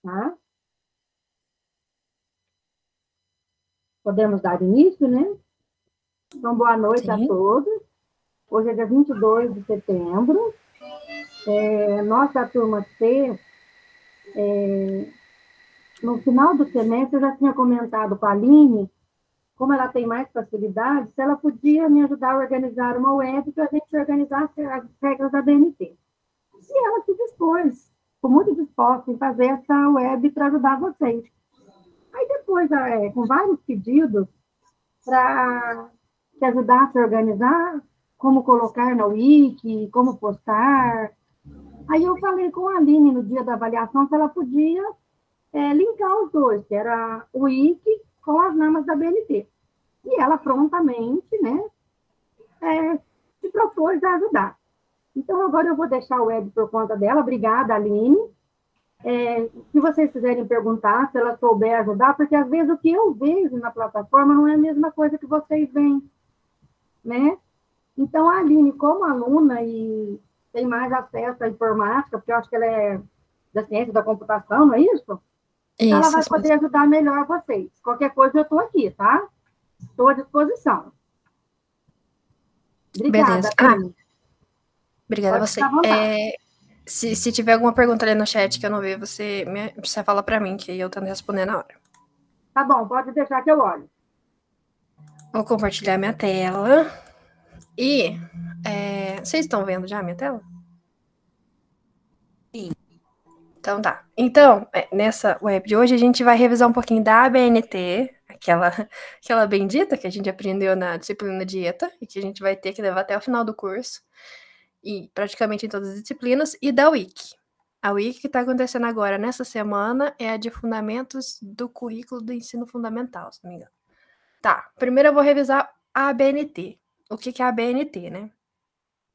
Tá? Podemos dar início, né? Então, boa noite a Sim. todos. Hoje é dia 22 de setembro. Nossa turma C, no final do semestre, eu já tinha comentado com a Aline, como ela tem mais facilidade, se ela podia me ajudar a organizar uma web para a gente organizar as regras da BNT. E ela se dispôs, ficou muito disposta em fazer essa web para ajudar vocês. Aí depois, com vários pedidos para te ajudar a se organizar, como colocar na Wiki, como postar. Aí eu falei com a Aline no dia da avaliação se ela podia linkar os dois, que era o Wiki com as normas da BNT. E ela prontamente, né, se propôs a ajudar. Então, agora eu vou deixar o web por conta dela. Obrigada, Aline. Se vocês quiserem perguntar, se ela souber ajudar, porque às vezes o que eu vejo na plataforma não é a mesma coisa que vocês veem, né? Então, a Aline, como aluna e tem mais acesso à informática, porque eu acho que ela é da ciência da computação, não é isso? Então, ela vai Isso poder mesmo. ajudar melhor vocês. Qualquer coisa, eu estou aqui, tá? Estou à disposição. Obrigada, Beleza. Ah, Aline. obrigada a Pode ficar à você. vontade. Se tiver alguma pergunta ali no chat que eu não vi, você fala pra mim, que eu tento responder na hora. Tá bom, pode deixar que eu olho. Vou compartilhar minha tela. E vocês estão vendo já a minha tela? Sim. Então tá. Então, nessa web de hoje, a gente vai revisar um pouquinho da ABNT, aquela bendita que a gente aprendeu na disciplina dieta, e que a gente vai ter que levar até o final do curso, e praticamente em todas as disciplinas, e da Wiki. A Wiki que está acontecendo agora nessa semana é a de Fundamentos do Currículo do Ensino Fundamental, se não me engano. Tá, primeiro eu vou revisar a ABNT. O que é a ABNT, né?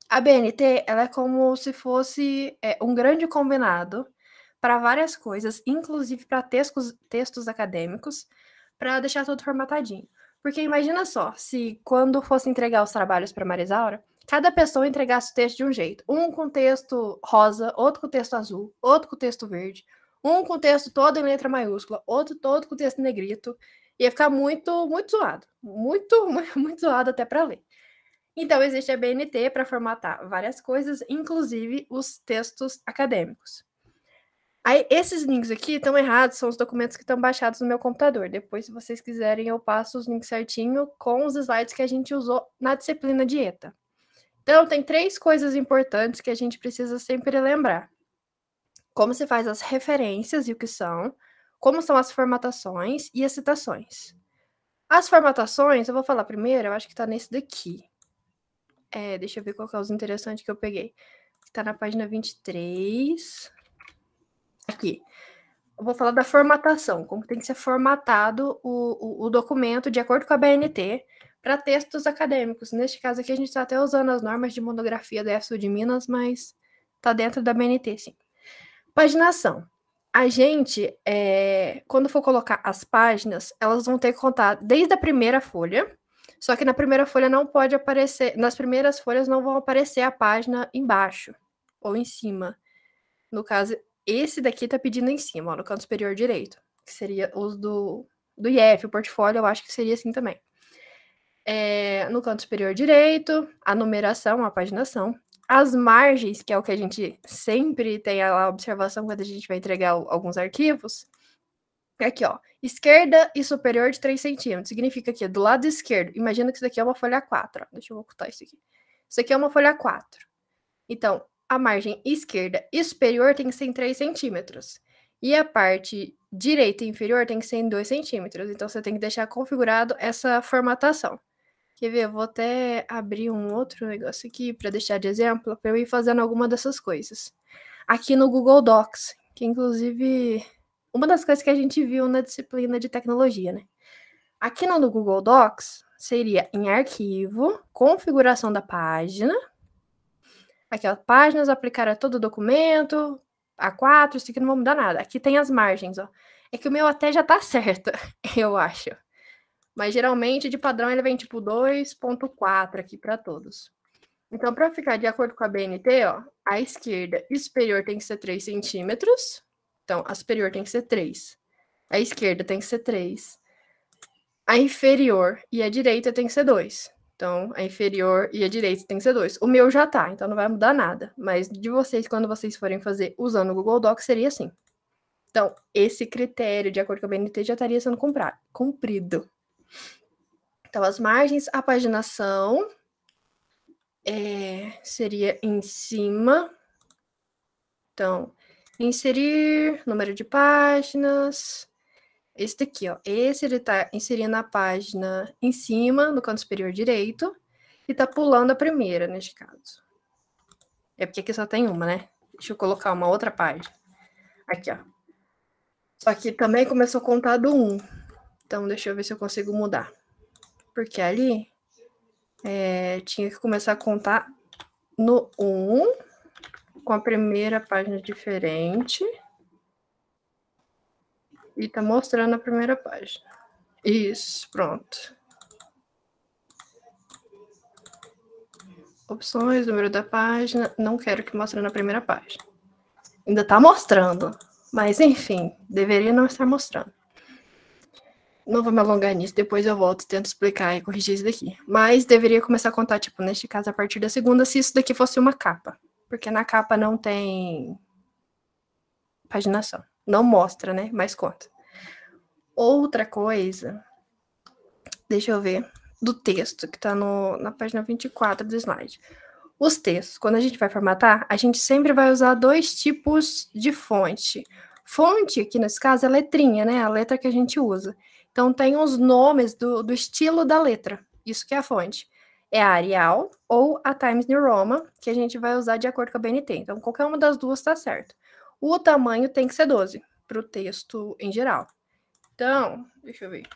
A BNT, ela é como se fosse um grande combinado para várias coisas, inclusive para textos acadêmicos, para deixar tudo formatadinho. Porque imagina só, se quando fosse entregar os trabalhos para Marisaura, cada pessoa entregasse o texto de um jeito. Um com texto rosa, outro com texto azul, outro com texto verde, um com texto todo em letra maiúscula, outro todo com texto negrito. Ia ficar muito, muito zoado. Muito, muito zoado até para ler. Então, existe a BNT para formatar várias coisas, inclusive os textos acadêmicos. Aí, esses links aqui estão errados, são os documentos que estão baixados no meu computador. Depois, se vocês quiserem, eu passo os links certinho com os slides que a gente usou na disciplina dieta. Então, tem 3 coisas importantes que a gente precisa sempre lembrar. Como se faz as referências e o que são, como são as formatações e as citações. As formatações, eu vou falar primeiro, eu acho que está nesse daqui. Deixa eu ver qual que é os interessantes que eu peguei. Está na página 23. Aqui. Eu vou falar da formatação, como tem que ser formatado o documento de acordo com a BNT para textos acadêmicos. Neste caso aqui, a gente está até usando as normas de monografia da FSU de Minas, mas está dentro da BNT, sim. Paginação. A gente, quando for colocar as páginas, elas vão ter que contar desde a primeira folha. Só que na primeira folha não pode aparecer, nas primeiras folhas não vão aparecer a página embaixo ou em cima. No caso, esse daqui tá pedindo em cima, ó, no canto superior direito, que seria os do IF, o portfólio, eu acho que seria assim também. No canto superior direito, a numeração, a paginação, as margens, que é o que a gente sempre tem a observação quando a gente vai entregar alguns arquivos. Aqui, ó, esquerda e superior de 3 centímetros. Significa que do lado esquerdo, imagina que isso daqui é uma folha 4. Ó. Deixa eu ocultar isso aqui. Isso aqui é uma folha 4. Então, a margem esquerda e superior tem que ser em 3 centímetros. E a parte direita e inferior tem que ser em 2 centímetros. Então, você tem que deixar configurado essa formatação. Quer ver? Eu vou até abrir um outro negócio aqui para deixar de exemplo, para eu ir fazendo alguma dessas coisas. Aqui no Google Docs, que inclusive uma das coisas que a gente viu na disciplina de tecnologia, né? Aqui no Google Docs seria em arquivo, configuração da página. Aqui, ó, páginas, aplicar a todo documento, A4, isso aqui não vai mudar nada. Aqui tem as margens, ó. É que o meu até já tá certo, eu acho. Mas geralmente, de padrão, ele vem tipo 2.4 aqui para todos. Então, para ficar de acordo com a BNT, ó, a esquerda e superior tem que ser 3 centímetros. Então, a superior tem que ser 3. A esquerda tem que ser 3. A inferior e a direita tem que ser 2. Então, a inferior e a direita tem que ser 2. O meu já tá, então não vai mudar nada. Mas de vocês, quando vocês forem fazer usando o Google Docs, seria assim. Então, esse critério, de acordo com a BNT, já estaria sendo cumprido. Então, as margens, a paginação seria em cima. Então, inserir, número de páginas. Esse daqui, ó. Esse ele tá inserindo a página em cima, no canto superior direito, e tá pulando a primeira, neste caso. É porque aqui só tem uma, né? Deixa eu colocar uma outra página. Aqui, ó. Só que também começou a contar do 1. Então, deixa eu ver se eu consigo mudar. Porque ali tinha que começar a contar no 1, com a primeira página diferente. E tá mostrando a primeira página. Isso, pronto. Opções, número da página. Não quero que mostre na primeira página. Ainda tá mostrando. Mas, enfim, deveria não estar mostrando. Não vou me alongar nisso, depois eu volto e tento explicar e corrigir isso daqui. Mas deveria começar a contar, tipo, neste caso, a partir da segunda, se isso daqui fosse uma capa. Porque na capa não tem paginação. Não mostra, né? Mas conta. Outra coisa, deixa eu ver, do texto, que tá na página 24 do slide. Os textos, quando a gente vai formatar, a gente sempre vai usar 2 tipos de fonte. Fonte, aqui nesse caso, é letrinha, né? A letra que a gente usa. Então, tem os nomes do estilo da letra. Isso que é a fonte. É a Arial ou a Times New Roman, que a gente vai usar de acordo com a BNT. Então, qualquer uma das duas está certo. O tamanho tem que ser 12, para o texto em geral. Então, deixa eu ver.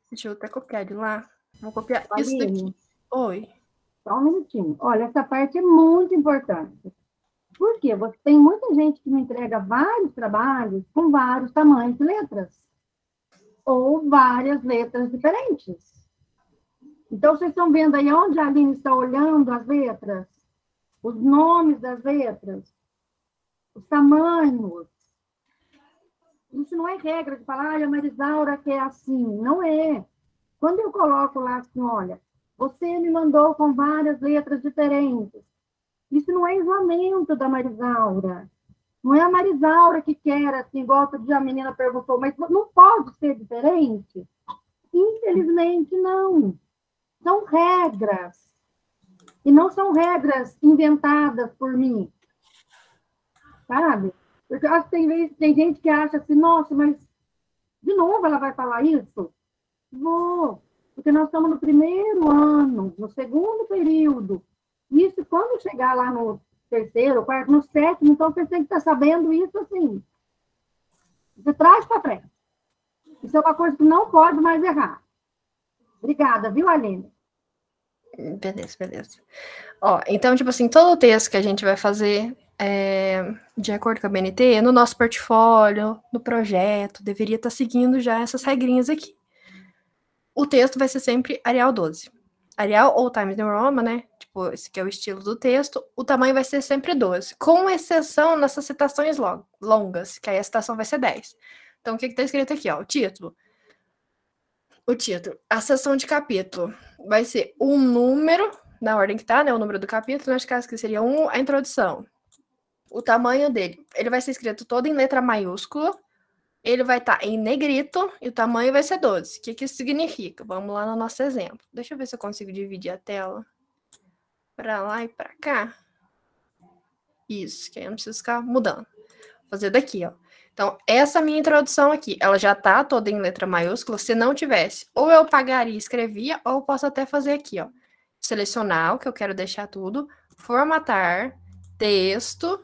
Deixa eu até copiar de lá. Vou copiar isso daqui. Oi. Só um minutinho. Olha, essa parte é muito importante. Por quê? Tem muita gente que me entrega vários trabalhos com vários tamanhos de letras. Ou várias letras diferentes. Então, vocês estão vendo aí onde a Aline está olhando as letras? Os nomes das letras? Os tamanhos? Isso não é regra de falar, a Marisaura quer assim. Não é. Quando eu coloco lá assim, olha, você me mandou com várias letras diferentes. Isso não é isolamento da Marisaura. Não é a Marisaura que quer, assim, igual outro dia a menina perguntou, mas não pode ser diferente? Infelizmente, não. São regras. E não são regras inventadas por mim. Sabe? Porque eu acho que tem gente que acha assim, nossa, mas de novo ela vai falar isso? Vou. Porque nós estamos no primeiro ano, no segundo período. Isso, quando chegar lá no terceiro, quarto, no sétimo, então você tem que estar sabendo isso assim, de trás para frente. Isso é uma coisa que não pode mais errar. Obrigada, viu, Aline? Beleza. Ó, então, tipo assim, todo o texto que a gente vai fazer de acordo com a BNT, no nosso portfólio, no projeto, deveria estar seguindo já essas regrinhas aqui. O texto vai ser sempre Arial 12. Arial ou Times New Roman, né? Tipo, esse aqui é o estilo do texto. O tamanho vai ser sempre 12, com exceção nessas citações longas, que aí a citação vai ser 10. Então, o que está escrito aqui, ó? O título. A seção de capítulo vai ser um número, na ordem que tá, né? O número do capítulo, nesse caso que seria a introdução. O tamanho dele, ele vai ser escrito todo em letra maiúscula, ele vai estar em negrito e o tamanho vai ser 12. O que isso significa? Vamos lá no nosso exemplo. Deixa eu ver se eu consigo dividir a tela para lá e para cá. Isso, que aí eu não preciso ficar mudando. Vou fazer daqui, ó. Então, essa minha introdução aqui, ela já tá toda em letra maiúscula. Se não tivesse, ou eu apagaria e escrevia, ou eu posso até fazer aqui, ó. Selecionar o que eu quero deixar tudo, formatar, texto,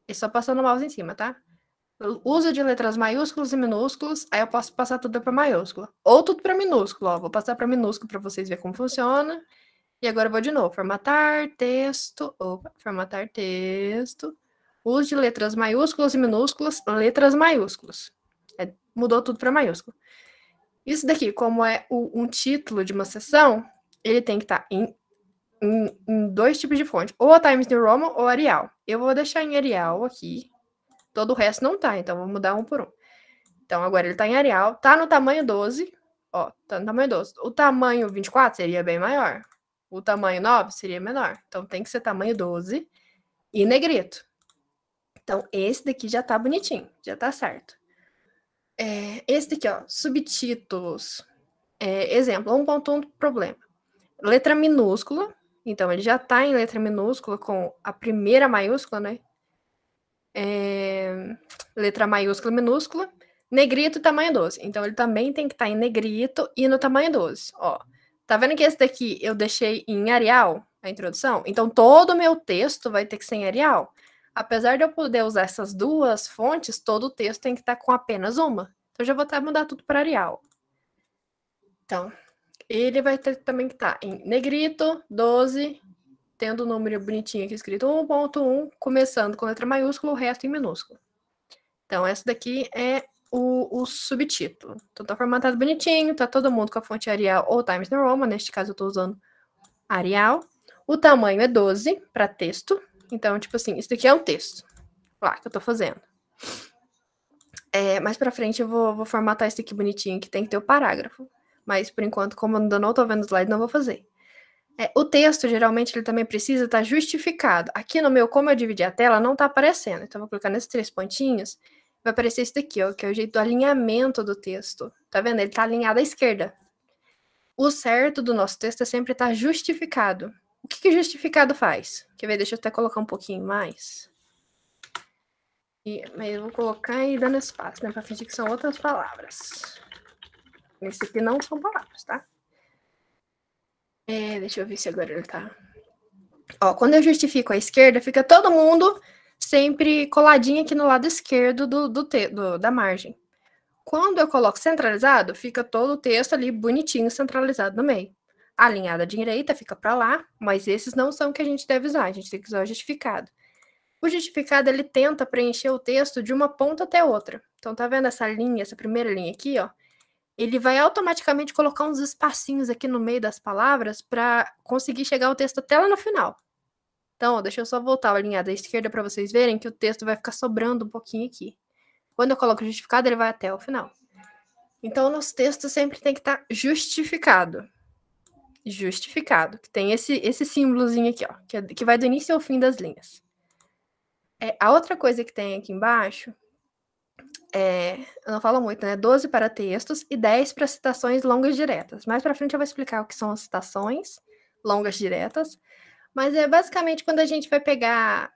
e só passando o mouse em cima, tá? Uso de letras maiúsculas e minúsculas, aí eu posso passar tudo para maiúscula. Ou tudo para minúsculo, ó. Vou passar para minúsculo para vocês verem como funciona. E agora eu vou de novo. Formatar texto. Formatar texto. Uso de letras maiúsculas e minúsculas, letras maiúsculas. Mudou tudo para maiúsculo. Isso daqui, como é um título de uma sessão, ele tem que estar em em 2 tipos de fonte, ou a Times New Roman ou Arial. Eu vou deixar em Arial aqui, todo o resto não tá, então vou mudar um por um. Então agora ele tá em Arial, tá no tamanho 12, ó, tá no tamanho 12. O tamanho 24 seria bem maior, o tamanho 9 seria menor, então tem que ser tamanho 12 e negrito. Então esse daqui já tá bonitinho, já tá certo. Esse daqui, ó, subtítulos. Exemplo, 1.1 problema. Letra minúscula, então ele já tá em letra minúscula com a primeira maiúscula, né? Letra maiúscula, minúscula, negrito, tamanho 12. Então ele também tem que estar em negrito e no tamanho 12. Ó, tá vendo que esse daqui eu deixei em Arial, a introdução? Então todo o meu texto vai ter que ser em Arial. Apesar de eu poder usar essas duas fontes, todo o texto tem que estar com apenas uma. Então eu já vou mudar tudo para Arial. Então, ele vai ter também que estar em negrito, 12, tendo o número bonitinho aqui escrito 1.1, começando com letra maiúscula, o resto em minúsculo. Então, essa daqui é o subtítulo. Então, tá formatado bonitinho, tá todo mundo com a fonte Arial ou Times New Roman, neste caso eu tô usando Arial. O tamanho é 12 para texto. Então, tipo assim, isso daqui é um texto. Lá, que eu tô fazendo. Mais pra frente eu vou formatar isso aqui bonitinho, que tem que ter o parágrafo. Mas, por enquanto, como eu ainda não tô vendo o slide, não vou fazer. O texto, geralmente, ele também precisa estar justificado. Aqui no meu, como eu dividi a tela, não tá aparecendo. Então, eu vou clicar nesses 3 pontinhos. Vai aparecer isso daqui, ó, que é o jeito do alinhamento do texto. Tá vendo? Ele tá alinhado à esquerda. O certo do nosso texto é sempre estar justificado. O que justificado faz? Quer ver? Deixa eu até colocar um pouquinho mais. Mas eu vou colocar e dando espaço, né? Pra fingir que são outras palavras. Esse aqui não são palavras, tá? Deixa eu ver se agora ele tá... Ó, quando eu justifico à esquerda, fica todo mundo sempre coladinho aqui no lado esquerdo da margem. Quando eu coloco centralizado, fica todo o texto ali bonitinho, centralizado no meio. A alinhada direita fica para lá, mas esses não são o que a gente deve usar, a gente tem que usar o justificado. O justificado, ele tenta preencher o texto de uma ponta até outra. Então, tá vendo essa linha, essa primeira linha aqui, ó? Ele vai automaticamente colocar uns espacinhos aqui no meio das palavras para conseguir chegar o texto até lá no final. Então, ó, deixa eu só voltar a alinhada à esquerda para vocês verem que o texto vai ficar sobrando um pouquinho aqui. Quando eu coloco justificado, ele vai até o final. Então, o nosso texto sempre tem que estar justificado. Justificado. Que tem esse símbolozinho aqui, ó, que vai do início ao fim das linhas. A outra coisa que tem aqui embaixo, eu não falo muito, né? 12 para textos e 10 para citações longas diretas. Mais para frente eu vou explicar o que são as citações longas diretas. Mas é basicamente quando a gente vai pegar,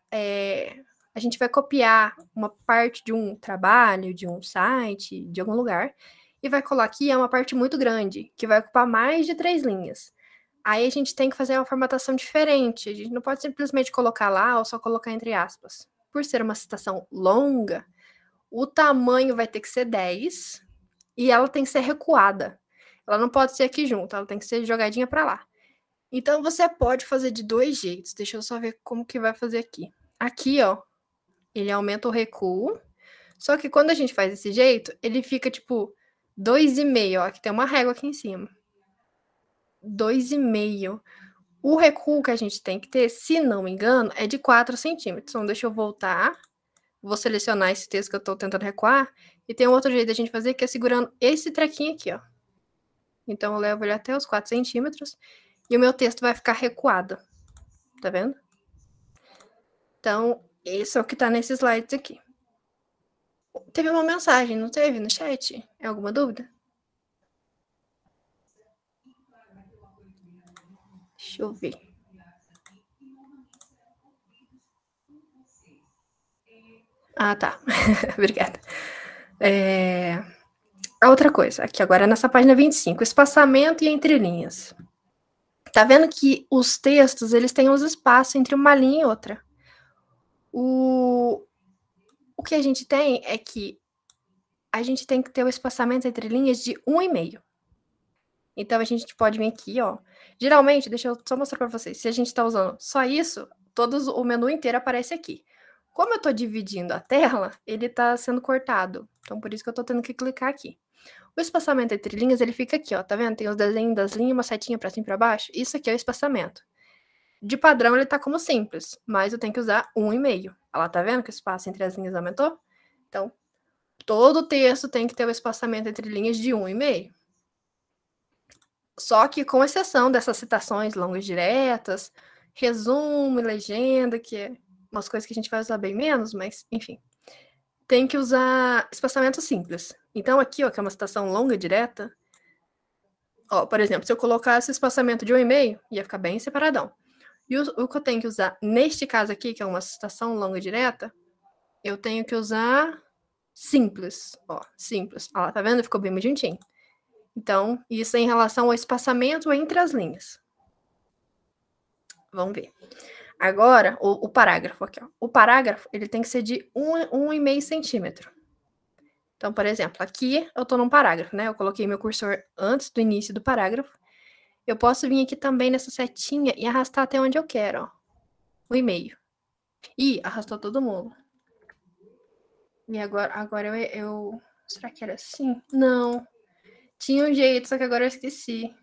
a gente vai copiar uma parte de um trabalho, de um site, de algum lugar, e vai colar aqui, é uma parte muito grande, que vai ocupar mais de 3 linhas. Aí a gente tem que fazer uma formatação diferente, a gente não pode simplesmente colocar lá ou só colocar entre aspas. Por ser uma citação longa, o tamanho vai ter que ser 10 e ela tem que ser recuada. Ela não pode ser aqui junto, ela tem que ser jogadinha para lá. Então, você pode fazer de 2 jeitos. Deixa eu só ver como que vai fazer aqui. Aqui, ó, ele aumenta o recuo. Só que quando a gente faz desse jeito, ele fica, tipo, 2,5, ó, que tem uma régua aqui em cima. 2,5. O recuo que a gente tem que ter, se não me engano, é de 4 centímetros. Então, deixa eu voltar. Vou selecionar esse texto que eu tô tentando recuar. E tem um outro jeito da gente fazer, que é segurando esse trequinho aqui, ó. Então, eu levo ele até os 4 centímetros. E o meu texto vai ficar recuado. Tá vendo? Então, esse é o que tá nesses slides aqui. Teve uma mensagem, não teve, no chat? É alguma dúvida? Deixa eu ver. Ah, tá. Obrigada. A outra coisa, aqui agora nessa página 25, espaçamento e entrelinhas. Tá vendo que os textos, eles têm uns espaços entre uma linha e outra. O que a gente tem é que a gente tem que ter o espaçamento entre linhas de 1,5. Então, a gente pode vir aqui, ó. Geralmente, deixa eu só mostrar para vocês. Se a gente tá usando só isso, o menu inteiro aparece aqui. Como eu tô dividindo a tela, ele tá sendo cortado. Então, por isso que eu tô tendo que clicar aqui. O espaçamento entre linhas, ele fica aqui, ó. Tá vendo? Tem os desenhos das linhas, uma setinha para cima e para baixo. Isso aqui é o espaçamento. De padrão, ele tá como simples, mas eu tenho que usar 1,5. Ela tá vendo que o espaço entre as linhas aumentou? Então, todo o texto tem que ter o espaçamento entre linhas de 1,5. Só que com exceção dessas citações longas diretas, resumo e legenda, que é umas coisas que a gente vai usar bem menos, mas enfim. Tem que usar espaçamento simples. Então aqui, ó, que é uma citação longa direta, ó, por exemplo, se eu colocasse espaçamento de 1,5, ia ficar bem separadão. E o que eu tenho que usar neste caso aqui, que é uma citação longa direta, eu tenho que usar simples, ó, simples. Ó, tá vendo? Ficou bem mais juntinho. Então, isso é em relação ao espaçamento entre as linhas. Vamos ver. Agora, o parágrafo aqui, ó. O parágrafo, ele tem que ser de 1,5 centímetro. Então, por exemplo, aqui eu tô num parágrafo, né? Eu coloquei meu cursor antes do início do parágrafo. Eu posso vir aqui também nessa setinha e arrastar até onde eu quero, ó. 1,5. Ih, arrastou todo mundo. E agora eu... Será que era assim? Não. Tinha um jeito, só que agora eu esqueci.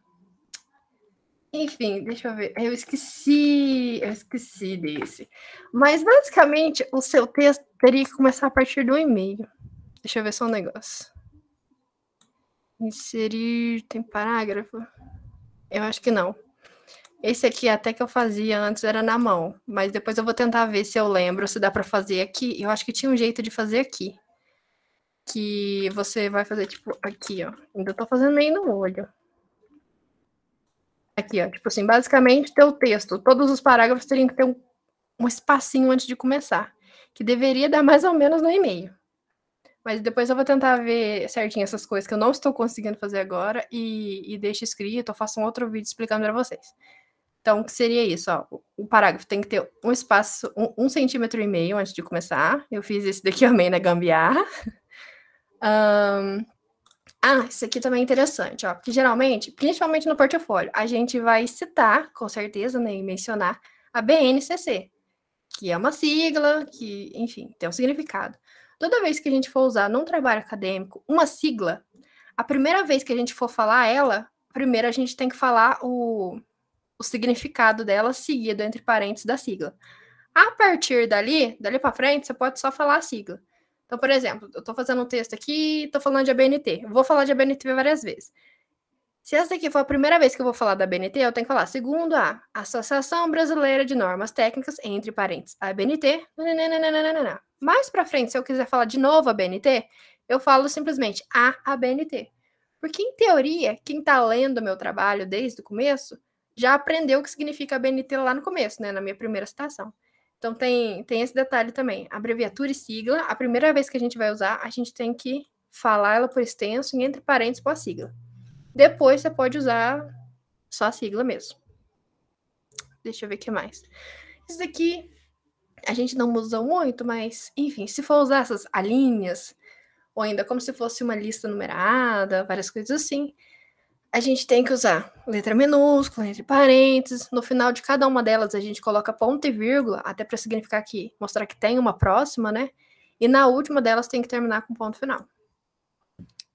Enfim, deixa eu ver. Eu esqueci desse. Mas, basicamente, o seu texto teria que começar a partir do 1,5. Deixa eu ver só um negócio. Inserir... Tem parágrafo? Eu acho que não. Esse aqui, até que eu fazia antes, era na mão. Mas depois eu vou tentar ver se eu lembro, se dá pra fazer aqui. Eu acho que tinha um jeito de fazer aqui. Que você vai fazer, tipo, aqui, ó. Ainda tô fazendo meio no olho. Aqui, ó. Tipo assim, basicamente, teu texto, todos os parágrafos teriam que ter um espacinho antes de começar. Que deveria dar mais ou menos no 1,5. Mas depois eu vou tentar ver certinho essas coisas que eu não estou conseguindo fazer agora e deixo escrito, ou faço um outro vídeo explicando para vocês. Então, o que seria isso? Ó, o parágrafo tem que ter um espaço, 1,5 centímetro antes de começar. Eu fiz esse daqui também na gambiarra. Isso aqui também é interessante, ó, porque geralmente, principalmente no portfólio, a gente vai citar, com certeza, né, e mencionar a BNCC, que é uma sigla, que, enfim, tem um significado. Toda vez que a gente for usar num trabalho acadêmico uma sigla, a primeira vez que a gente for falar ela, primeiro a gente tem que falar o significado dela seguido entre parênteses da sigla. A partir dali para frente, você pode só falar a sigla. Então, por exemplo, eu estou fazendo um texto aqui, estou falando de ABNT. Eu vou falar de ABNT várias vezes. Se essa aqui for a primeira vez que eu vou falar da ABNT, eu tenho que falar segundo a Associação Brasileira de Normas Técnicas, entre parênteses, ABNT. Nananana. Mais para frente, se eu quiser falar de novo ABNT, eu falo simplesmente a ABNT. Porque, em teoria, quem está lendo o meu trabalho desde o começo já aprendeu o que significa ABNT lá no começo, né, na minha primeira citação. Então, tem esse detalhe também. Abreviatura e sigla, a primeira vez que a gente vai usar, a gente tem que falar ela por extenso e entre parênteses com a sigla. Depois, você pode usar só a sigla mesmo. Deixa eu ver o que mais. Isso daqui, a gente não usa muito, mas, enfim, se for usar essas alíneas, ou ainda como se fosse uma lista numerada, várias coisas assim, a gente tem que usar letra minúscula, entre parênteses. No final de cada uma delas, a gente coloca ponto e vírgula, até para significar que, mostrar que tem uma próxima, né? E na última delas tem que terminar com ponto final.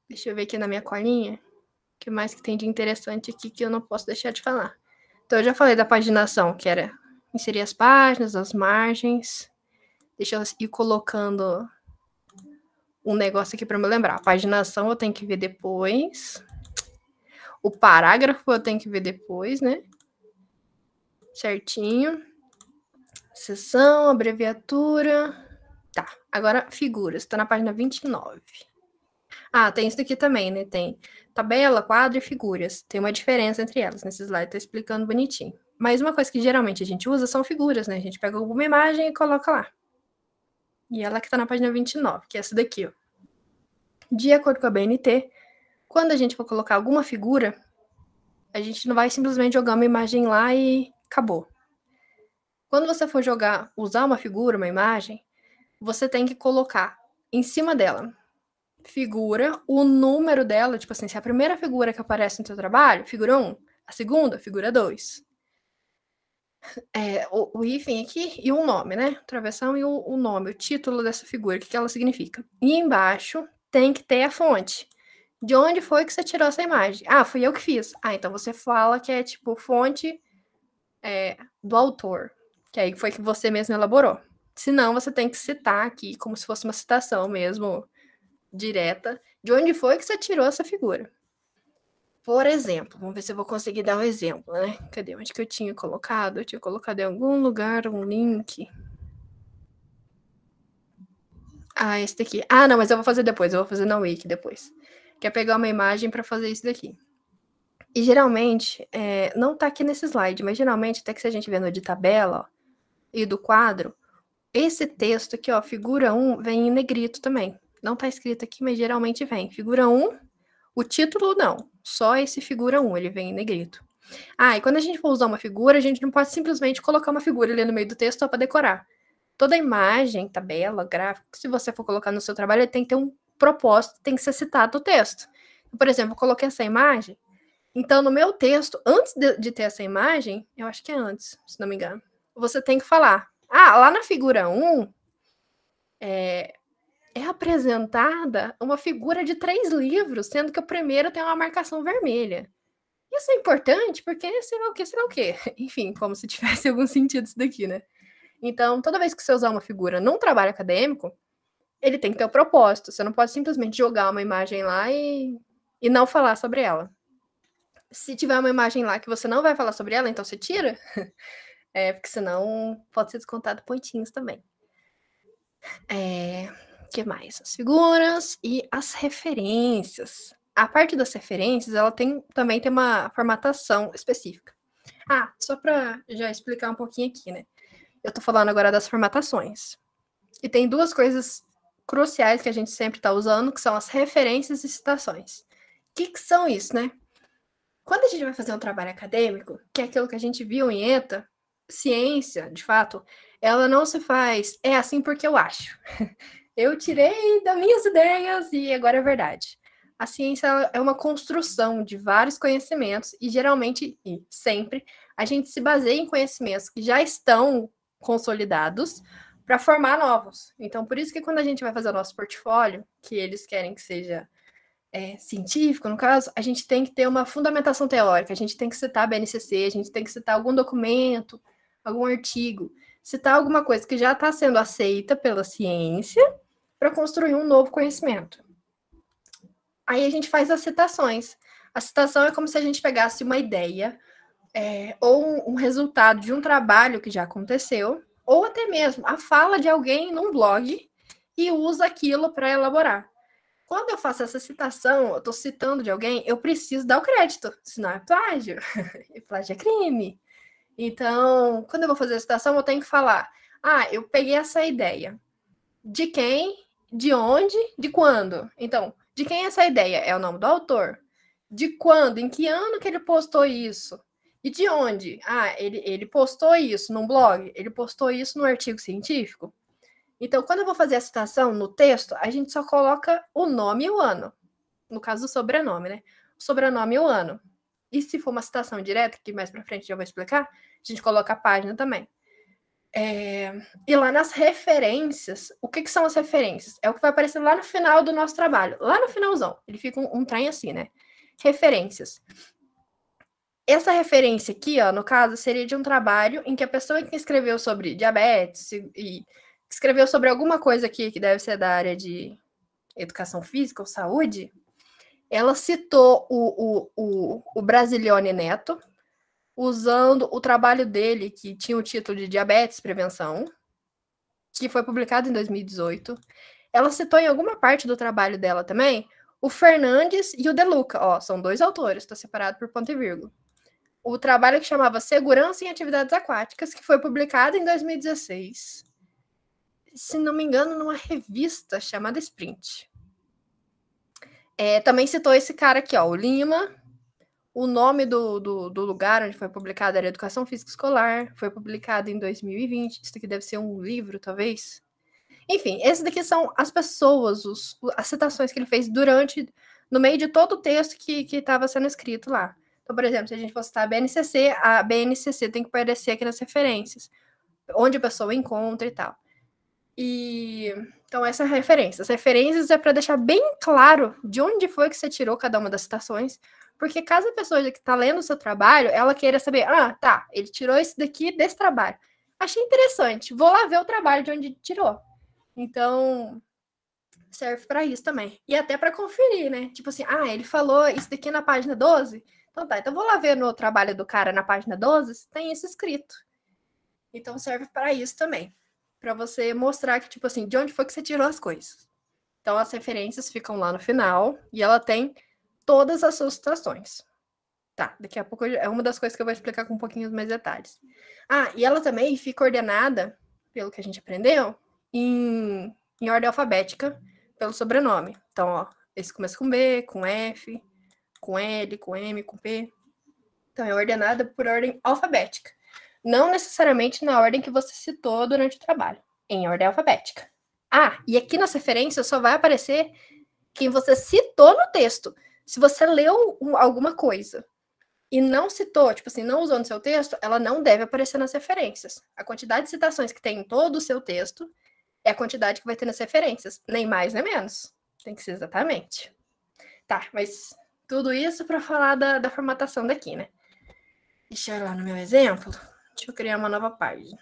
Deixa eu ver aqui na minha colinha, o que mais que tem de interessante aqui que eu não posso deixar de falar. Então, eu já falei da paginação, que era inserir as páginas, as margens. Deixa eu ir colocando um negócio aqui para me lembrar. A paginação eu tenho que ver depois. O parágrafo eu tenho que ver depois, né? Certinho. Seção, abreviatura. Tá, agora figuras. Tá na página 29. Tem isso daqui também, né? Tem tabela, quadro e figuras. Tem uma diferença entre elas. Nesse slide tá explicando bonitinho. Mas uma coisa que geralmente a gente usa são figuras, né? A gente pega alguma imagem e coloca lá. E ela que tá na página 29, que é essa daqui, ó. De acordo com a BNT, quando a gente for colocar alguma figura, a gente não vai simplesmente jogar uma imagem lá e acabou. Quando você for usar uma figura, uma imagem, você tem que colocar em cima dela, figura, o número dela, tipo assim, se a primeira figura que aparece no seu trabalho, figura 1, a segunda, figura 2. O hífen aqui e o nome, né? Travessão e o nome, o título dessa figura, o que ela significa. E embaixo tem que ter a fonte. De onde foi que você tirou essa imagem? Fui eu que fiz. Então você fala que é tipo fonte do autor, que aí foi que você mesmo elaborou. Senão, você tem que citar aqui, como se fosse uma citação mesmo, direta, de onde foi que você tirou essa figura. Por exemplo, vamos ver se eu vou conseguir dar um exemplo, né? Cadê? Onde que eu tinha colocado? Eu tinha colocado em algum lugar um link. Ah, esse daqui. Ah, não, mas eu vou fazer depois, eu vou fazer na Wiki depois. Que é pegar uma imagem para fazer isso daqui. E geralmente, não tá aqui nesse slide, mas geralmente, até que se a gente vê no de tabela, ó, e do quadro, esse texto aqui, ó, figura 1, vem em negrito também. Não tá escrito aqui, mas geralmente vem. Figura 1, o título não, só esse figura 1, ele vem em negrito. Ah, e quando a gente for usar uma figura, a gente não pode simplesmente colocar uma figura ali no meio do texto só para decorar. Toda imagem, tabela, gráfico, se você for colocar no seu trabalho, ele tem que ter um propósito, tem que ser citado o texto. Por exemplo, eu coloquei essa imagem, então no meu texto, antes de ter essa imagem, eu acho que é antes, se não me engano, você tem que falar, lá na figura 1, é apresentada uma figura de 3 livros, sendo que o primeiro tem uma marcação vermelha. Isso é importante porque sei lá o quê. Enfim, como se tivesse algum sentido isso daqui, né? Então, toda vez que você usar uma figura num trabalho acadêmico, ele tem que ter o propósito. Você não pode simplesmente jogar uma imagem lá e não falar sobre ela. Se tiver uma imagem lá que você não vai falar sobre ela, então você tira. Porque senão pode ser descontado pontinhos também. Que mais? As figuras e as referências. A parte das referências, ela também tem uma formatação específica. Só para já explicar um pouquinho aqui, né? Eu tô falando agora das formatações. E tem 2 coisas cruciais que a gente sempre está usando, que são as referências e citações. O que são isso, né? Quando a gente vai fazer um trabalho acadêmico, que é aquilo que a gente viu em ETA, ciência, de fato, ela não se faz, é assim porque eu acho. Eu tirei das minhas ideias e agora é verdade. A ciência é uma construção de vários conhecimentos e geralmente, e sempre, a gente se baseia em conhecimentos que já estão consolidados para formar novos. Então, por isso que quando a gente vai fazer o nosso portfólio, que eles querem que seja científico, no caso, a gente tem que ter uma fundamentação teórica, a gente tem que citar a BNCC, a gente tem que citar algum documento, algum artigo, citar alguma coisa que já está sendo aceita pela ciência para construir um novo conhecimento. Aí a gente faz as citações. A citação é como se a gente pegasse uma ideia ou um resultado de um trabalho que já aconteceu, ou até mesmo a fala de alguém num blog e usa aquilo para elaborar. Quando eu faço essa citação, eu estou citando de alguém, eu preciso dar o crédito, senão é plágio. E plágio é crime. Então, quando eu vou fazer a citação, eu tenho que falar, eu peguei essa ideia. De quem, de onde, de quando. Então, de quem é essa ideia? É o nome do autor. De quando, em que ano que ele postou isso? E de onde? Ele postou isso num blog? Ele postou isso num artigo científico? Então, quando eu vou fazer a citação no texto, a gente só coloca o nome e o ano. No caso do sobrenome, né? O sobrenome e o ano. E se for uma citação direta, que mais pra frente eu vou explicar, a gente coloca a página também. E lá nas referências, o que são as referências? É o que vai aparecer lá no final do nosso trabalho. Lá no finalzão. Ele fica um trem assim, né? Referências. Essa referência aqui, ó, no caso, seria de um trabalho em que a pessoa que escreveu sobre diabetes e escreveu sobre alguma coisa aqui que deve ser da área de educação física ou saúde, ela citou o Brasilione Neto, usando o trabalho dele, que tinha o título de Diabetes Prevenção, que foi publicado em 2018. Ela citou em alguma parte do trabalho dela também o Fernandes e o De Luca. São 2 autores, está separado por ponto e vírgula. O trabalho que chamava Segurança em Atividades Aquáticas, que foi publicado em 2016. Se não me engano, numa revista chamada Sprint. Também citou esse cara aqui, o Lima. O nome do lugar onde foi publicado era Educação Física Escolar. Foi publicado em 2020. Isso aqui deve ser um livro, talvez. Enfim, esses daqui são as pessoas, as citações que ele fez no meio de todo o texto que estava sendo escrito lá. Então, por exemplo, se a gente for citar a BNCC tem que aparecer aqui nas referências, onde a pessoa encontra e tal. Então, essa é a referência. As referências é para deixar bem claro de onde foi que você tirou cada uma das citações, porque caso a pessoa que está lendo o seu trabalho, ela queira saber, tá, ele tirou isso daqui desse trabalho. Achei interessante, vou lá ver o trabalho de onde tirou. Então, serve para isso também. E até para conferir, né? Tipo assim, ele falou isso daqui na página 12? Então tá, então vou lá ver no trabalho do cara na página 12 se tem isso escrito. Então serve para isso também. Para você mostrar que, tipo assim, de onde foi que você tirou as coisas. Então as referências ficam lá no final e ela tem todas as suas citações. Tá, daqui a pouco é uma das coisas que eu vou explicar com um pouquinho mais detalhes. E ela também fica ordenada, pelo que a gente aprendeu, em ordem alfabética, pelo sobrenome. Então, ó, esse começa com B, com F, com L, com M, com P. Então, é ordenada por ordem alfabética. Não necessariamente na ordem que você citou durante o trabalho, em ordem alfabética. E aqui nas referências só vai aparecer quem você citou no texto. Se você leu alguma coisa e não citou, tipo assim, não usou no seu texto, ela não deve aparecer nas referências. A quantidade de citações que tem em todo o seu texto é a quantidade que vai ter nas referências. Nem mais, nem menos. Tem que ser exatamente. Tá, mas tudo isso para falar da formatação daqui, né? Deixa eu ir lá no meu exemplo. Deixa eu criar uma nova página.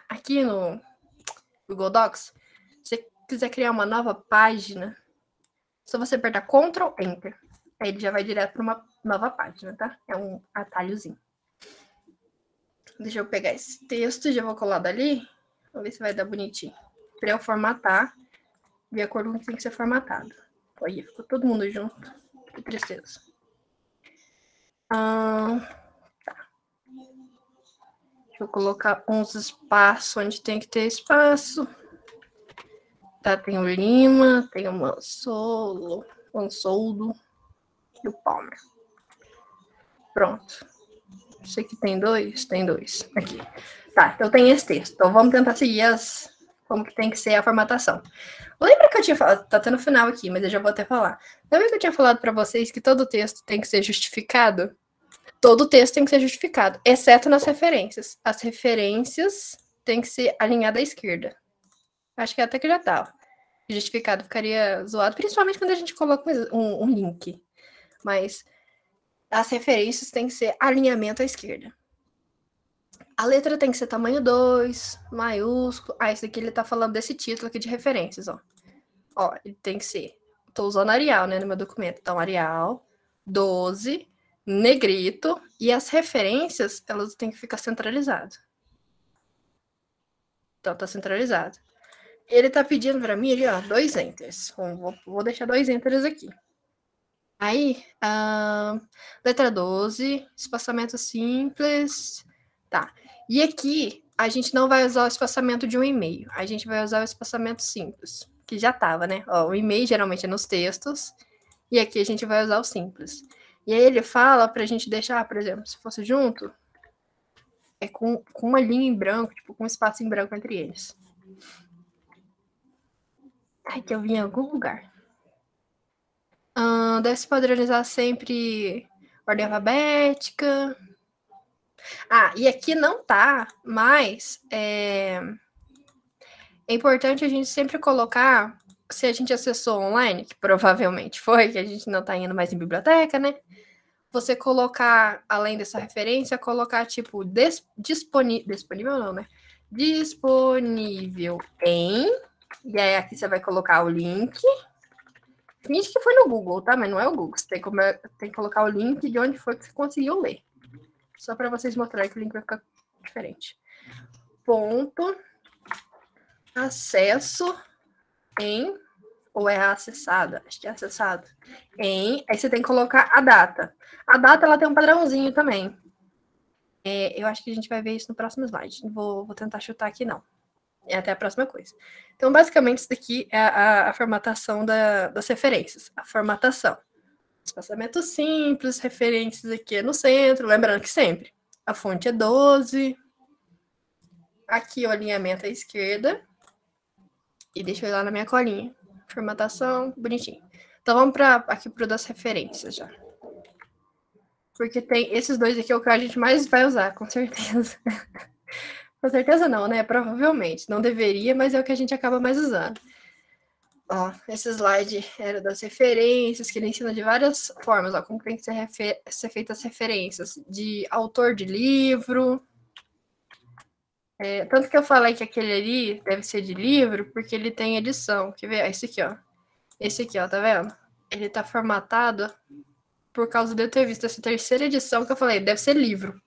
Aqui no Google Docs, se você quiser criar uma nova página, só você apertar Ctrl Enter. Aí ele já vai direto para uma nova página, tá? É um atalhozinho. Deixa eu pegar esse texto e já vou colar dali. Vamos ver se vai dar bonitinho. Para eu formatar de acordo com o que tem que ser formatado. Aí, ficou todo mundo junto. Que tristeza. Tá. Deixa eu colocar uns espaços onde tem que ter espaço. Tá, tem o Lima, tem o Mansoldo e o Palmer. Pronto. Isso aqui tem dois? Tem dois. Aqui. Tá, então tem esse texto. Então vamos tentar seguir como que tem que ser a formatação. Lembra que eu tinha falado, tá até no final aqui, mas eu já vou até falar. Lembra que eu tinha falado para vocês que todo texto tem que ser justificado? Todo texto tem que ser justificado, exceto nas referências. As referências têm que ser alinhadas à esquerda. Acho que até que já tá. Justificado ficaria zoado, principalmente quando a gente coloca um link. Mas as referências têm que ser alinhamento à esquerda. A letra tem que ser tamanho 2, maiúsculo. Esse aqui ele tá falando desse título aqui de referências, ó. Ó, ele tem que ser... Tô usando Arial, né, no meu documento. Então, Arial, 12, negrito. E as referências, elas têm que ficar centralizadas. Então, tá centralizado. Ele tá pedindo pra mim ali, ó, 2 enters. Vou deixar 2 enters aqui. Aí, letra 12, espaçamento simples. Tá. E aqui, a gente não vai usar o espaçamento de um e-mail. A gente vai usar o espaçamento simples, que já tava, né? Ó, o e-mail geralmente é nos textos. E aqui a gente vai usar o simples. E aí ele fala pra gente deixar, por exemplo, se fosse junto, é com uma linha em branco, tipo, com um espaço em branco entre eles. Que eu vi em algum lugar. Deve-se padronizar sempre ordem alfabética. E aqui não tá, mas é importante a gente sempre colocar, se a gente acessou online, que provavelmente foi, que a gente não tá indo mais em biblioteca, né? Você colocar, além dessa referência, colocar, tipo, disponível não, né? Disponível em... E aí aqui você vai colocar o link. Finge que foi no Google, tá? Mas não é o Google. Você tem que colocar o link de onde foi que você conseguiu ler. Só para vocês mostrarem que o link vai ficar diferente. Ponto. Acesso em... Ou é acessado? Acho que é acessado. Em... Aí você tem que colocar a data. A data, ela tem um padrãozinho também. Eu acho que a gente vai ver isso no próximo slide. Não vou tentar chutar aqui, não. É até a próxima coisa. Então, basicamente, isso daqui é a formatação das referências. A formatação. Espaçamento simples, referências aqui no centro. Lembrando que sempre a fonte é 12. Aqui o alinhamento à esquerda. E deixa eu ir lá na minha colinha. Formatação, bonitinho. Então, vamos aqui para o das referências já. Porque tem esses dois aqui é o que a gente mais vai usar, com certeza. Com certeza não, né? Provavelmente. Não deveria, mas é o que a gente acaba mais usando. Ó, esse slide era das referências, que ele ensina de várias formas, ó, como tem que ser feitas referências de autor de livro. Tanto que eu falei que aquele ali deve ser de livro, porque ele tem edição. Quer ver? Esse aqui, ó. Esse aqui, ó, tá vendo? Ele tá formatado por causa de eu ter visto essa terceira edição que eu falei, deve ser livro.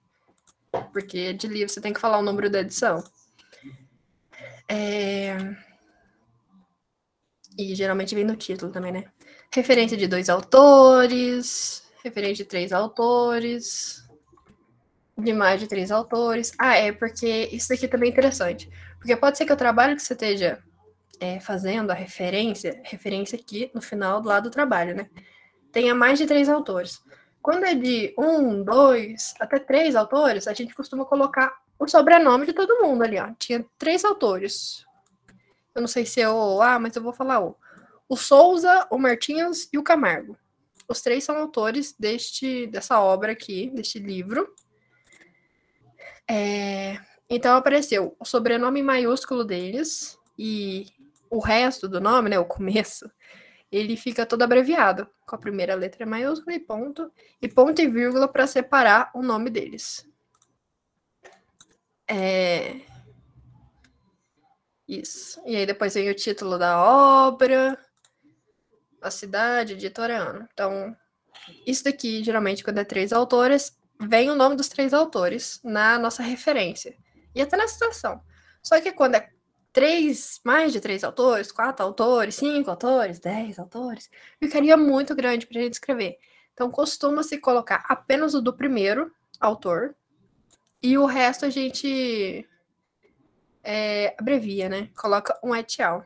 Porque de livro você tem que falar o número da edição. E geralmente vem no título também, né? Referência de 2 autores, referência de 3 autores, de mais de 3 autores. Porque isso daqui também é interessante. Porque pode ser que o trabalho que você esteja fazendo, a referência aqui no final do lado do trabalho, né? Tenha mais de 3 autores. Quando é de 1, 2, até 3 autores, a gente costuma colocar o sobrenome de todo mundo ali, ó. Tinha 3 autores. Eu não sei se é mas eu vou falar o Souza, o Martins e o Camargo. Os 3 são autores dessa obra aqui, deste livro. Então apareceu o sobrenome maiúsculo deles e o resto do nome, né, o começo, ele fica todo abreviado, com a primeira letra maiúscula e ponto e vírgula para separar o nome deles. Isso. E aí depois vem o título da obra, a cidade, editora, ano. Então, isso daqui, geralmente, quando é 3 autores, vem o nome dos 3 autores na nossa referência. E até na citação. Só que quando é mais de 3 autores, 4 autores, 5 autores, 10 autores, ficaria muito grande para a gente escrever. Então, costuma-se colocar apenas o do primeiro autor e o resto a gente abrevia, né? Coloca um et al.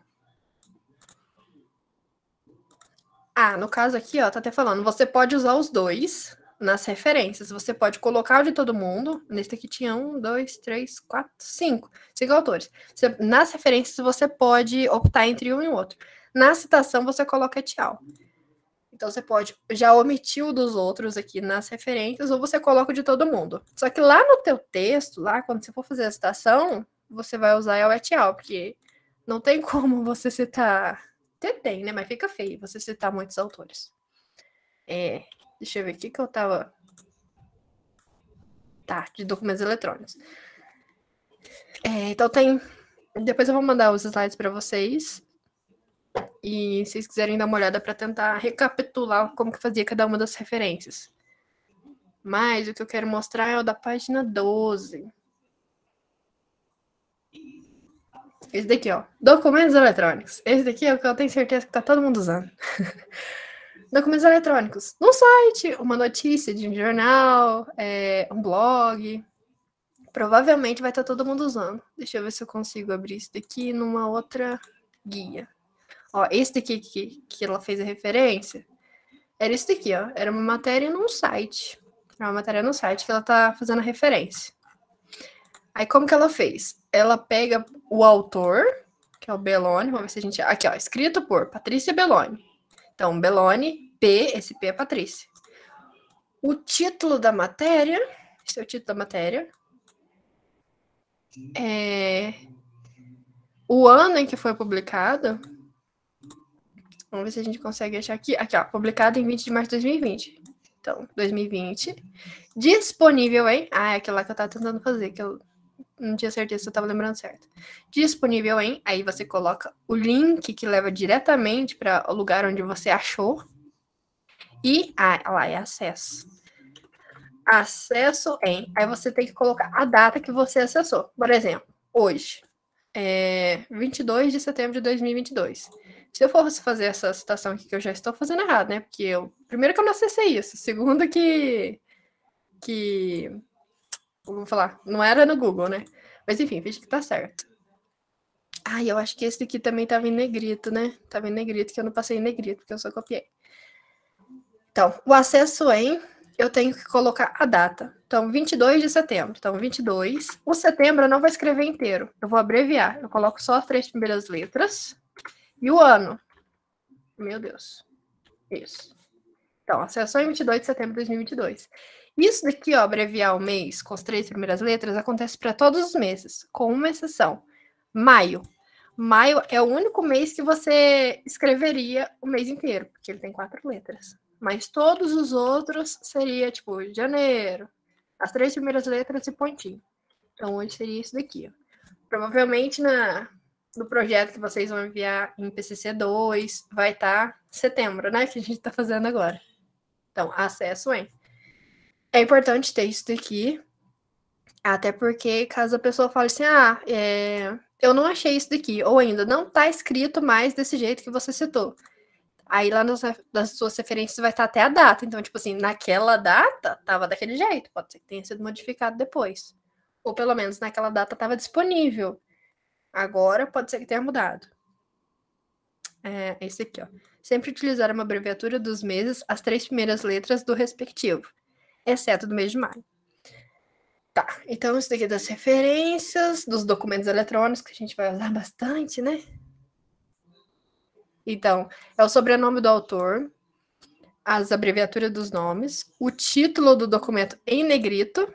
No caso aqui, ó, tá até falando, você pode usar os dois nas referências. Você pode colocar o de todo mundo. Nesse aqui tinha 1, 2, 3, 4, 5 autores. Nas referências, você pode optar entre um e o outro. Na citação, você coloca et al. Então, você pode já omitir o dos outros aqui nas referências, ou você coloca o de todo mundo. Só que lá no teu texto, lá, quando você for fazer a citação, você vai usar o et al, porque não tem como você citar... Tem, né? Mas fica feio você citar muitos autores. Deixa eu ver aqui que eu tava... Tá, de documentos eletrônicos. Então tem... Depois eu vou mandar os slides para vocês. E se vocês quiserem dar uma olhada para tentar recapitular como que fazia cada uma das referências. Mas o que eu quero mostrar é o da página 12. Esse daqui, ó. Documentos eletrônicos. Esse daqui é o que eu tenho certeza que tá todo mundo usando. Documentos eletrônicos. Num site, uma notícia de um jornal, um blog. Provavelmente vai estar todo mundo usando. Deixa eu ver se eu consigo abrir isso daqui numa outra guia. Ó, esse daqui que ela fez a referência, era esse daqui, ó. Era uma matéria num site. Era uma matéria no site que ela tá fazendo a referência. Aí, como que ela fez? Ela pega o autor, que é o Belloni, vamos ver se a gente... Aqui, ó, escrito por Patrícia Belloni. Então, Belloni, P, esse P é Patrícia. O título da matéria, esse é o título da matéria. O ano em que foi publicado. Vamos ver se a gente consegue achar aqui. Aqui, ó, publicado em 20 de março de 2020. Então, 2020. Disponível em... é aquilo lá que eu tava tentando fazer, que eu não tinha certeza se eu tava lembrando certo. Disponível em... Aí você coloca o link que leva diretamente para o lugar onde você achou. E... lá é acesso. Acesso em... Aí você tem que colocar a data que você acessou. Por exemplo, hoje. 22 de setembro de 2022. Se eu fosse fazer essa citação aqui, que eu já estou fazendo errado, né? Porque primeiro que eu não acessei isso. Segundo que vamos falar, não era no Google, né? Mas enfim, finge que tá certo. Eu acho que esse daqui também tava em negrito, né? Tava em negrito, que eu não passei em negrito, porque eu só copiei. Então, o acesso em... Eu tenho que colocar a data. Então, 22 de setembro. Então, 22. O setembro eu não vou escrever inteiro. Eu vou abreviar. Eu coloco só as 3 primeiras letras. E o ano. Meu Deus. Isso. Então, acesso em 22 de setembro de 2022. Isso daqui, ó, abreviar o mês com as 3 primeiras letras, acontece para todos os meses, com uma exceção. Maio. Maio é o único mês que você escreveria o mês inteiro, porque ele tem 4 letras. Mas todos os outros seria, tipo, janeiro. As 3 primeiras letras e pontinho. Então, hoje seria isso daqui, ó. Provavelmente no projeto que vocês vão enviar em PCC2 vai estar setembro, né? Que a gente está fazendo agora. Então, acesso em. É importante ter isso daqui, até porque caso a pessoa fale assim, eu não achei isso daqui, ou ainda não está escrito mais desse jeito que você citou. Aí lá nas suas referências vai estar até a data. Então, tipo assim, naquela data tava daquele jeito. Pode ser que tenha sido modificado depois. Ou pelo menos naquela data estava disponível. Agora pode ser que tenha mudado. É esse aqui, ó. Sempre utilizar uma abreviatura dos meses, as 3 primeiras letras do respectivo, exceto do mês de maio. Tá, então isso daqui é das referências, dos documentos eletrônicos, que a gente vai usar bastante, né? Então, é o sobrenome do autor, as abreviaturas dos nomes, o título do documento em negrito.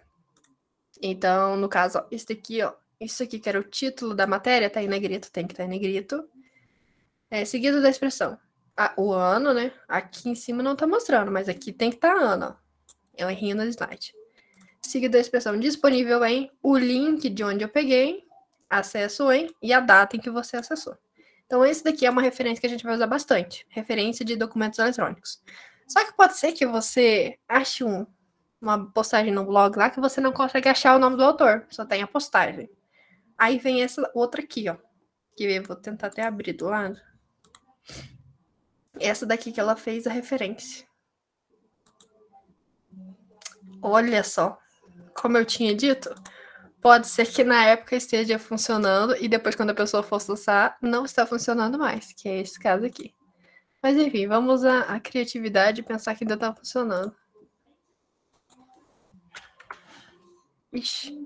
Então, no caso, ó, esse daqui, ó, isso aqui que era o título da matéria, tá em negrito, tem que estar em negrito. Seguido da expressão. O ano, né? Aqui em cima não tá mostrando, mas aqui tem que estar ano, ó. É um errinho no slide. Seguido da expressão disponível em, o link de onde eu peguei, acesso em e a data em que você acessou. Então, esse daqui é uma referência que a gente vai usar bastante. Referência de documentos eletrônicos. Só que pode ser que você ache uma postagem no blog lá que você não consegue achar o nome do autor. Só tem a postagem. Aí vem essa outra aqui, ó. Que eu vou tentar até abrir do lado. Essa daqui que ela fez a referência. Olha só. Como eu tinha dito, pode ser que na época esteja funcionando e depois, quando a pessoa for acessar, não está funcionando mais, que é esse caso aqui. Mas enfim, vamos usar a criatividade e pensar que ainda está funcionando. Ixi,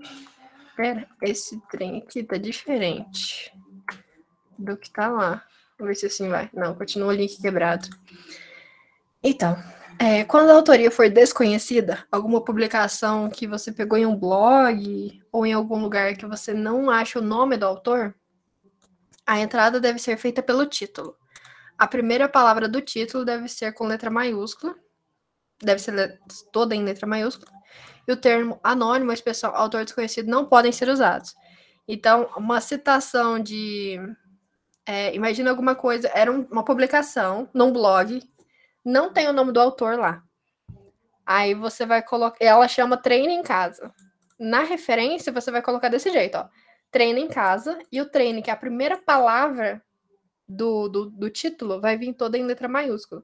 pera, esse trem aqui tá diferente do que tá lá. Vamos ver se assim vai. Não, continua o link quebrado. Então, quando a autoria for desconhecida, alguma publicação que você pegou em um blog ou em algum lugar que você não acha o nome do autor, a entrada deve ser feita pelo título. A primeira palavra do título deve ser com letra maiúscula, deve ser toda em letra maiúscula, e o termo anônimo, a expressão autor desconhecido não podem ser usados. Então, uma citação de... imagina alguma coisa, era uma publicação num blog, não tem o nome do autor lá. Aí você vai colocar... Ela chama Treino em Casa. Na referência, você vai colocar desse jeito, ó. Treino em Casa, e o treino, que é a primeira palavra do título, vai vir toda em letra maiúscula.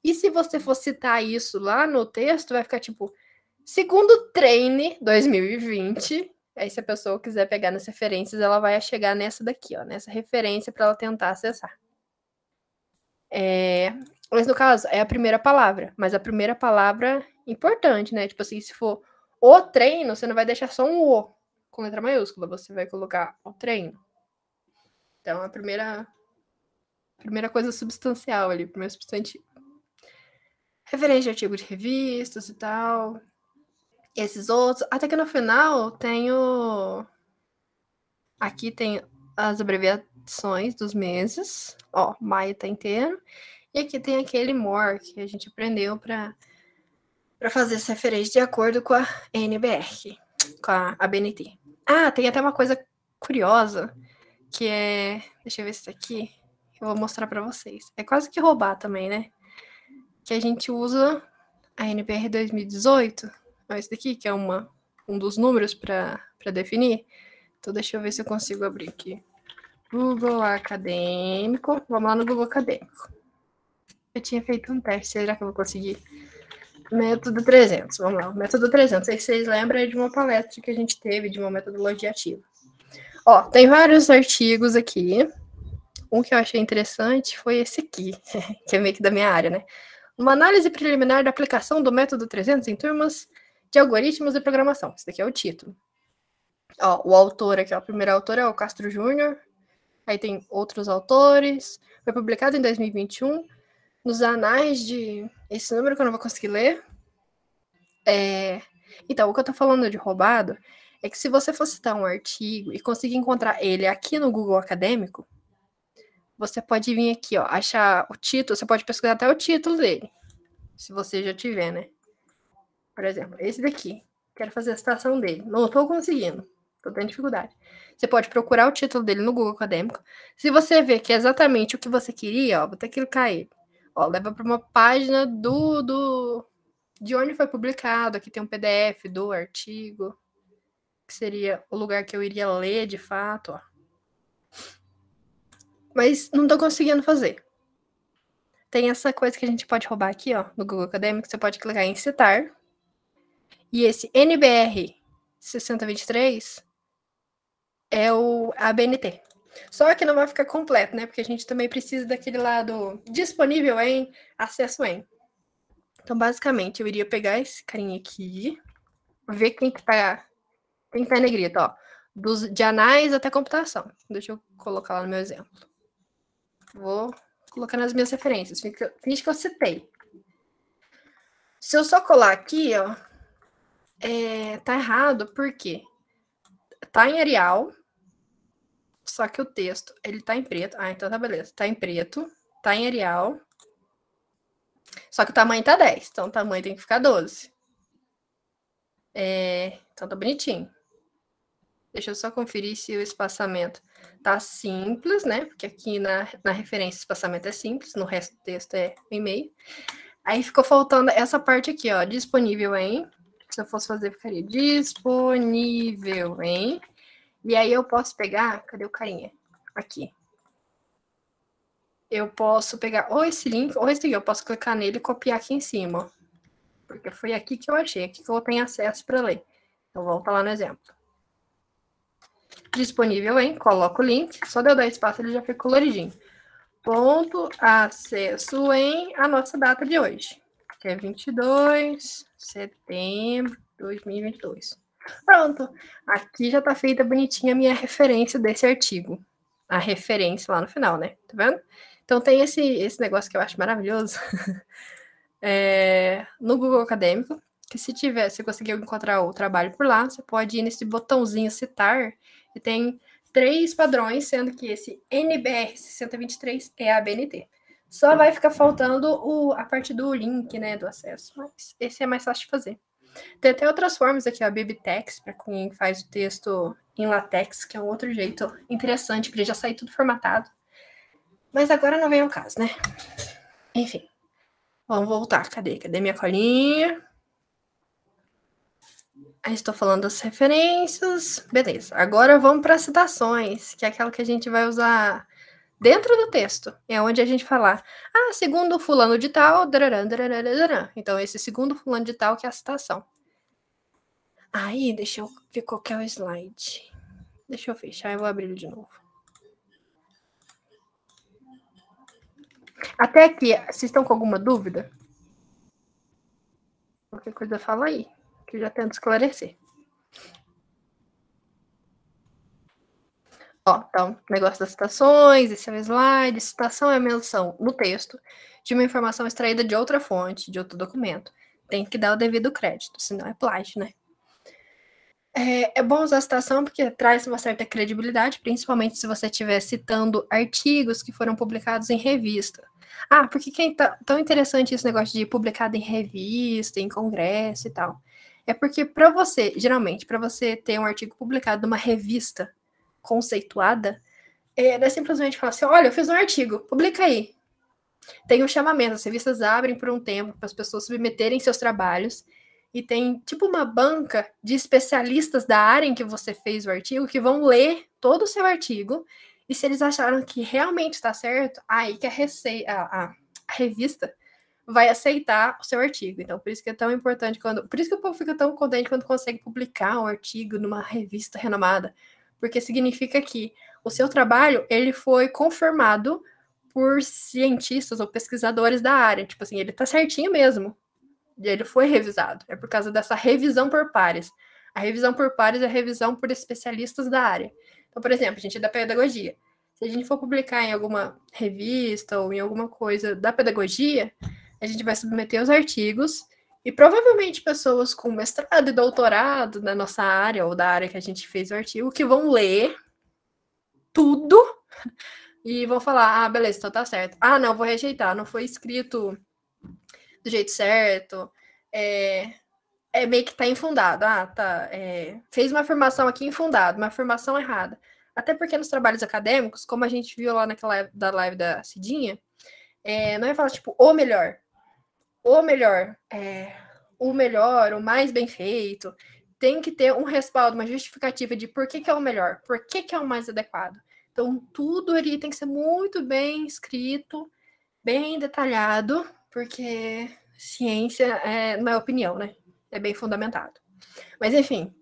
E se você for citar isso lá no texto, vai ficar tipo... Segundo Treine 2020... Aí, se a pessoa quiser pegar nas referências, ela vai chegar nessa daqui, ó. Nessa referência para ela tentar acessar. Mas, no caso, é a primeira palavra. Mas a primeira palavra importante, né? Tipo assim, se for o treino, você não vai deixar só um o com letra maiúscula. Você vai colocar o treino. Então, a primeira coisa substancial ali, primeiro substantivo. Referência de artigo de revistas e tal. Esses outros. Até que no final tem o... Aqui tem as abreviações dos meses. Ó, maio tá inteiro. E aqui tem aquele more que a gente aprendeu para fazer essa referência de acordo com a NBR, com a ABNT. Tem até uma coisa curiosa, que é... Deixa eu ver isso aqui. Eu vou mostrar para vocês. É quase que roubar também, né? Que a gente usa a NBR 2018. Esse daqui, que é um dos números para definir. Então, deixa eu ver se eu consigo abrir aqui. Google Acadêmico. Vamos lá no Google Acadêmico. Eu tinha feito um teste. Será que eu vou conseguir? Método 300. Vamos lá. O método 300. Aí vocês lembram de uma palestra que a gente teve de uma metodologia ativa. Ó, tem vários artigos aqui. Um que eu achei interessante foi esse aqui, que é meio que da minha área, né? Uma análise preliminar da aplicação do método 300 em turmas de algoritmos de programação. Esse daqui é o título. Ó, o autor aqui, ó, o primeiro autor é o Castro Júnior. Aí tem outros autores. Foi publicado em 2021. Nos anais de... Esse número que eu não vou conseguir ler. Então, o que eu tô falando de roubado é que se você for citar um artigo e conseguir encontrar ele aqui no Google Acadêmico, você pode vir aqui, ó, achar o título, você pode pesquisar até o título dele, se você já tiver, né? Por exemplo, esse daqui, quero fazer a citação dele, não tô conseguindo, tô tendo dificuldade. Você pode procurar o título dele no Google Acadêmico. Se você ver que é exatamente o que você queria, ó, vou ter que clicar aí. Ó, leva para uma página de onde foi publicado. Aqui tem um PDF do artigo, que seria o lugar que eu iria ler de fato, ó. Mas não tô conseguindo fazer. Tem essa coisa que a gente pode roubar aqui, ó, no Google Acadêmico. Você pode clicar em citar. E esse NBR 6023 é a BNT. Só que não vai ficar completo, né? Porque a gente também precisa daquele lado disponível em, acesso em. Então, basicamente, eu iria pegar esse carinha aqui, ver quem que tá em negrito, ó. De anais até computação. Deixa eu colocar lá no meu exemplo. Vou colocar nas minhas referências. Finge que eu citei. Se eu só colar aqui, ó, tá errado, por quê? Tá em Arial, só que o texto, ele tá em preto. Ah, então tá beleza. Tá em preto, tá em Arial, só que o tamanho tá 10, então o tamanho tem que ficar 12. Então tá bonitinho. Deixa eu só conferir se o espaçamento tá simples, né? Porque aqui na referência o espaçamento é simples, no resto do texto é em meio. Aí ficou faltando essa parte aqui, ó, disponível em. Se eu fosse fazer, ficaria disponível em. E aí eu posso pegar, cadê o carinha? Aqui. Eu posso pegar ou esse link, ou esse aqui. Eu posso clicar nele e copiar aqui em cima, ó. Porque foi aqui que eu achei, aqui que eu tenho acesso para ler. Então, volta lá no exemplo. Disponível em, coloco o link, só de eu dar espaço ele já fica coloridinho. Ponto, acesso em a nossa data de hoje, que é 22 de setembro de 2022. Pronto, aqui já tá feita bonitinha a minha referência desse artigo. A referência lá no final, né? Tá vendo? Então tem esse negócio que eu acho maravilhoso no Google Acadêmico, que se conseguir encontrar o trabalho por lá, você pode ir nesse botãozinho citar, e tem 3 padrões, sendo que esse NBR 6023 é a BNT. Só vai ficar faltando a parte do link, né, do acesso, mas esse é mais fácil de fazer. Tem até outras formas aqui, ó, Biblitex, para quem faz o texto em LaTeX, que é um outro jeito interessante, para já sair tudo formatado. Mas agora não vem ao caso, né? Enfim. Vamos voltar. Cadê minha colinha? Aí estou falando das referências. Beleza. Agora vamos para citações, que é aquela que a gente vai usar dentro do texto. É onde a gente falar, segundo fulano de tal, dararan, dararan, dararan. Então, esse segundo fulano de tal que é a citação. Aí, deixa eu ver qual que é o slide. Deixa eu fechar, eu vou abrir ele de novo. Até aqui, vocês estão com alguma dúvida? Qualquer coisa fala aí, que eu já tento esclarecer. Ó, então, negócio das citações, esse é o slide. Citação é a menção no texto de uma informação extraída de outra fonte, de outro documento. Tem que dar o devido crédito, senão é plágio, né? É bom usar a citação porque traz uma certa credibilidade, principalmente se você estiver citando artigos que foram publicados em revista. Por que é tão interessante esse negócio de publicado em revista, em congresso e tal? É porque geralmente, para você ter um artigo publicado numa revista conceituada, não é simplesmente falar assim, olha, eu fiz um artigo, publica aí. Tem um chamamento, as revistas abrem por um tempo para as pessoas submeterem seus trabalhos, e tem tipo uma banca de especialistas da área em que você fez o artigo que vão ler todo o seu artigo, e se eles acharam que realmente está certo, aí que a revista vai aceitar o seu artigo. Então, por isso que é tão importante por isso que o povo fica tão contente quando consegue publicar um artigo numa revista renomada, porque significa que o seu trabalho, ele foi confirmado por cientistas ou pesquisadores da área. Tipo assim, ele tá certinho mesmo. E ele foi revisado. É por causa dessa revisão por pares. A revisão por pares é a revisão por especialistas da área. Então, por exemplo, a gente é da pedagogia. Se a gente for publicar em alguma revista ou em alguma coisa da pedagogia, a gente vai submeter os artigos E provavelmente pessoas com mestrado e doutorado na nossa área, ou da área que a gente fez o artigo, que vão ler tudo e vão falar, beleza, então tá certo. Não, vou rejeitar, não foi escrito do jeito certo, meio que tá infundado. Fez uma afirmação aqui infundada, uma afirmação errada. Até porque nos trabalhos acadêmicos, como a gente viu lá naquela live da Cidinha, não é falar, tipo, o melhor, o melhor, o mais bem feito. Tem que ter um respaldo, uma justificativa de por que é o melhor, por que é o mais adequado. Então, tudo ali tem que ser muito bem escrito, bem detalhado, porque ciência não é opinião, né? É bem fundamentado. Mas, enfim,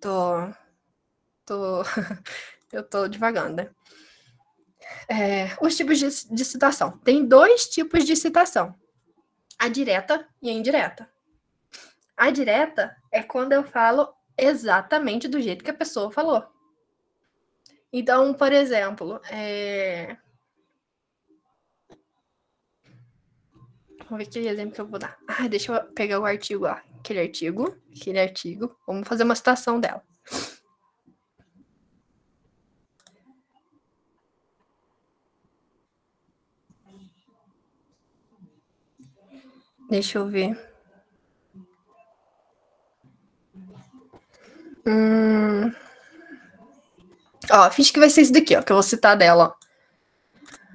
eu tô divagando, né? Os tipos de citação. Tem 2 tipos de citação. A direta e a indireta. A direta é quando eu falo exatamente do jeito que a pessoa falou. Então, por exemplo, vamos ver que exemplo que eu vou dar. Deixa eu pegar o artigo lá. Aquele artigo. Vamos fazer uma citação dela. Deixa eu ver. Finge que vai ser isso daqui, ó, que eu vou citar dela.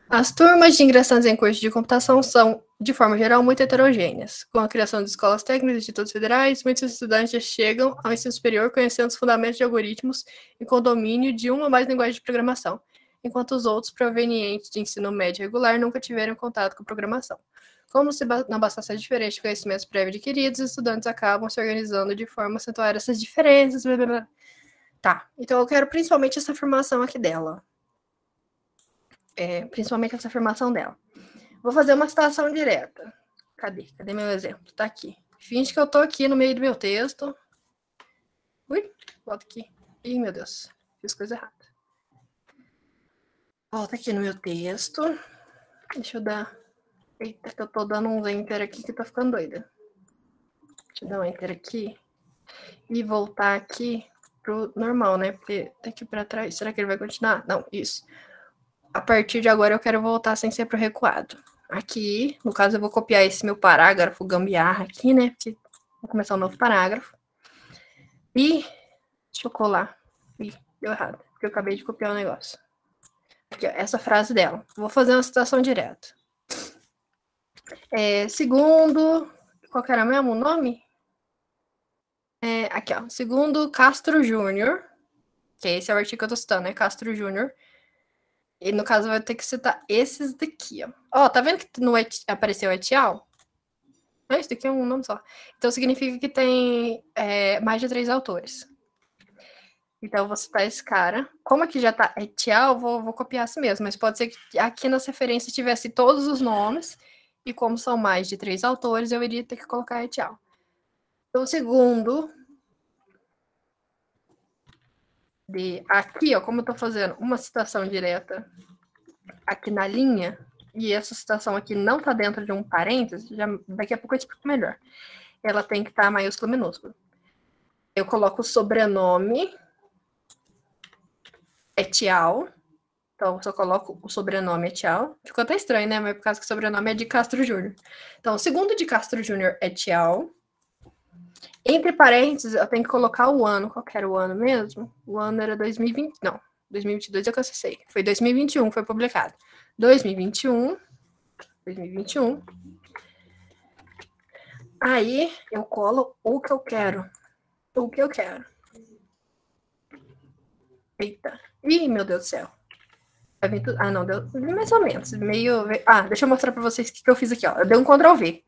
As turmas de ingressantes em curso de computação são, de forma geral, muito heterogêneas. Com a criação de escolas técnicas e institutos federais, muitos estudantes chegam ao ensino superior conhecendo os fundamentos de algoritmos e com domínio de uma ou mais linguagens de programação, enquanto os outros, provenientes de ensino médio regular, nunca tiveram contato com programação. Como se não bastasse a diferença de conhecimentos prévios adquiridos, os estudantes acabam se organizando de forma a acentuar essas diferenças. Blá, blá, blá. Tá, então eu quero principalmente essa afirmação aqui dela. Principalmente essa afirmação dela. Vou fazer uma citação direta. Cadê meu exemplo? Tá aqui. Finge que eu tô aqui no meio do meu texto. Ui, volta aqui. Ih, meu Deus, fiz coisa errada. Volta aqui no meu texto. Deixa eu dar... Eita, que eu tô dando um enter aqui que tá ficando doida. Deixa eu dar um enter aqui. E voltar aqui pro normal, né? Porque daqui pra trás... Será que ele vai continuar? Não, isso. A partir de agora eu quero voltar sem ser pro recuado. Aqui, no caso, eu vou copiar esse meu parágrafo gambiarra aqui, né? Porque vou começar um novo parágrafo. E deixa eu colar. Ih, deu errado, porque eu acabei de copiar o negócio. Aqui, ó, essa frase dela. Vou fazer uma citação direta. Segundo... Qual que era mesmo o nome? Aqui, ó. Segundo Castro Júnior, que esse é o artigo que eu tô citando, né? Castro Júnior. E no caso vai ter que citar esses daqui, ó. Tá vendo que não apareceu etial? Isso daqui é um nome só. Então significa que tem mais de 3 autores. Então eu vou citar esse cara. Como aqui já tá etial, vou copiar assim mesmo. Mas pode ser que aqui nas referências tivesse todos os nomes. E como são mais de 3 autores, eu iria ter que colocar etial. Então o segundo... Aqui, ó, como eu tô fazendo uma citação direta aqui na linha, e essa citação aqui não tá dentro de um parênteses, daqui a pouco eu explico melhor. Ela tem que estar maiúsculo e minúsculo. Eu coloco o sobrenome etial. Então, eu só coloco o sobrenome etial. Ficou até estranho, né? Mas por causa que o sobrenome é de Castro Júnior. Então, o segundo de Castro Júnior etial. Entre parênteses, eu tenho que colocar o ano. Qual que era o ano mesmo? O ano era 2020. Não, 2022 eu que acessei. Foi 2021 que foi publicado. 2021. Aí, eu colo o que eu quero. Eita. Ih, meu Deus do céu. Não, deu mais ou menos. Deixa eu mostrar pra vocês o que eu fiz aqui, ó. Eu dei um Ctrl V.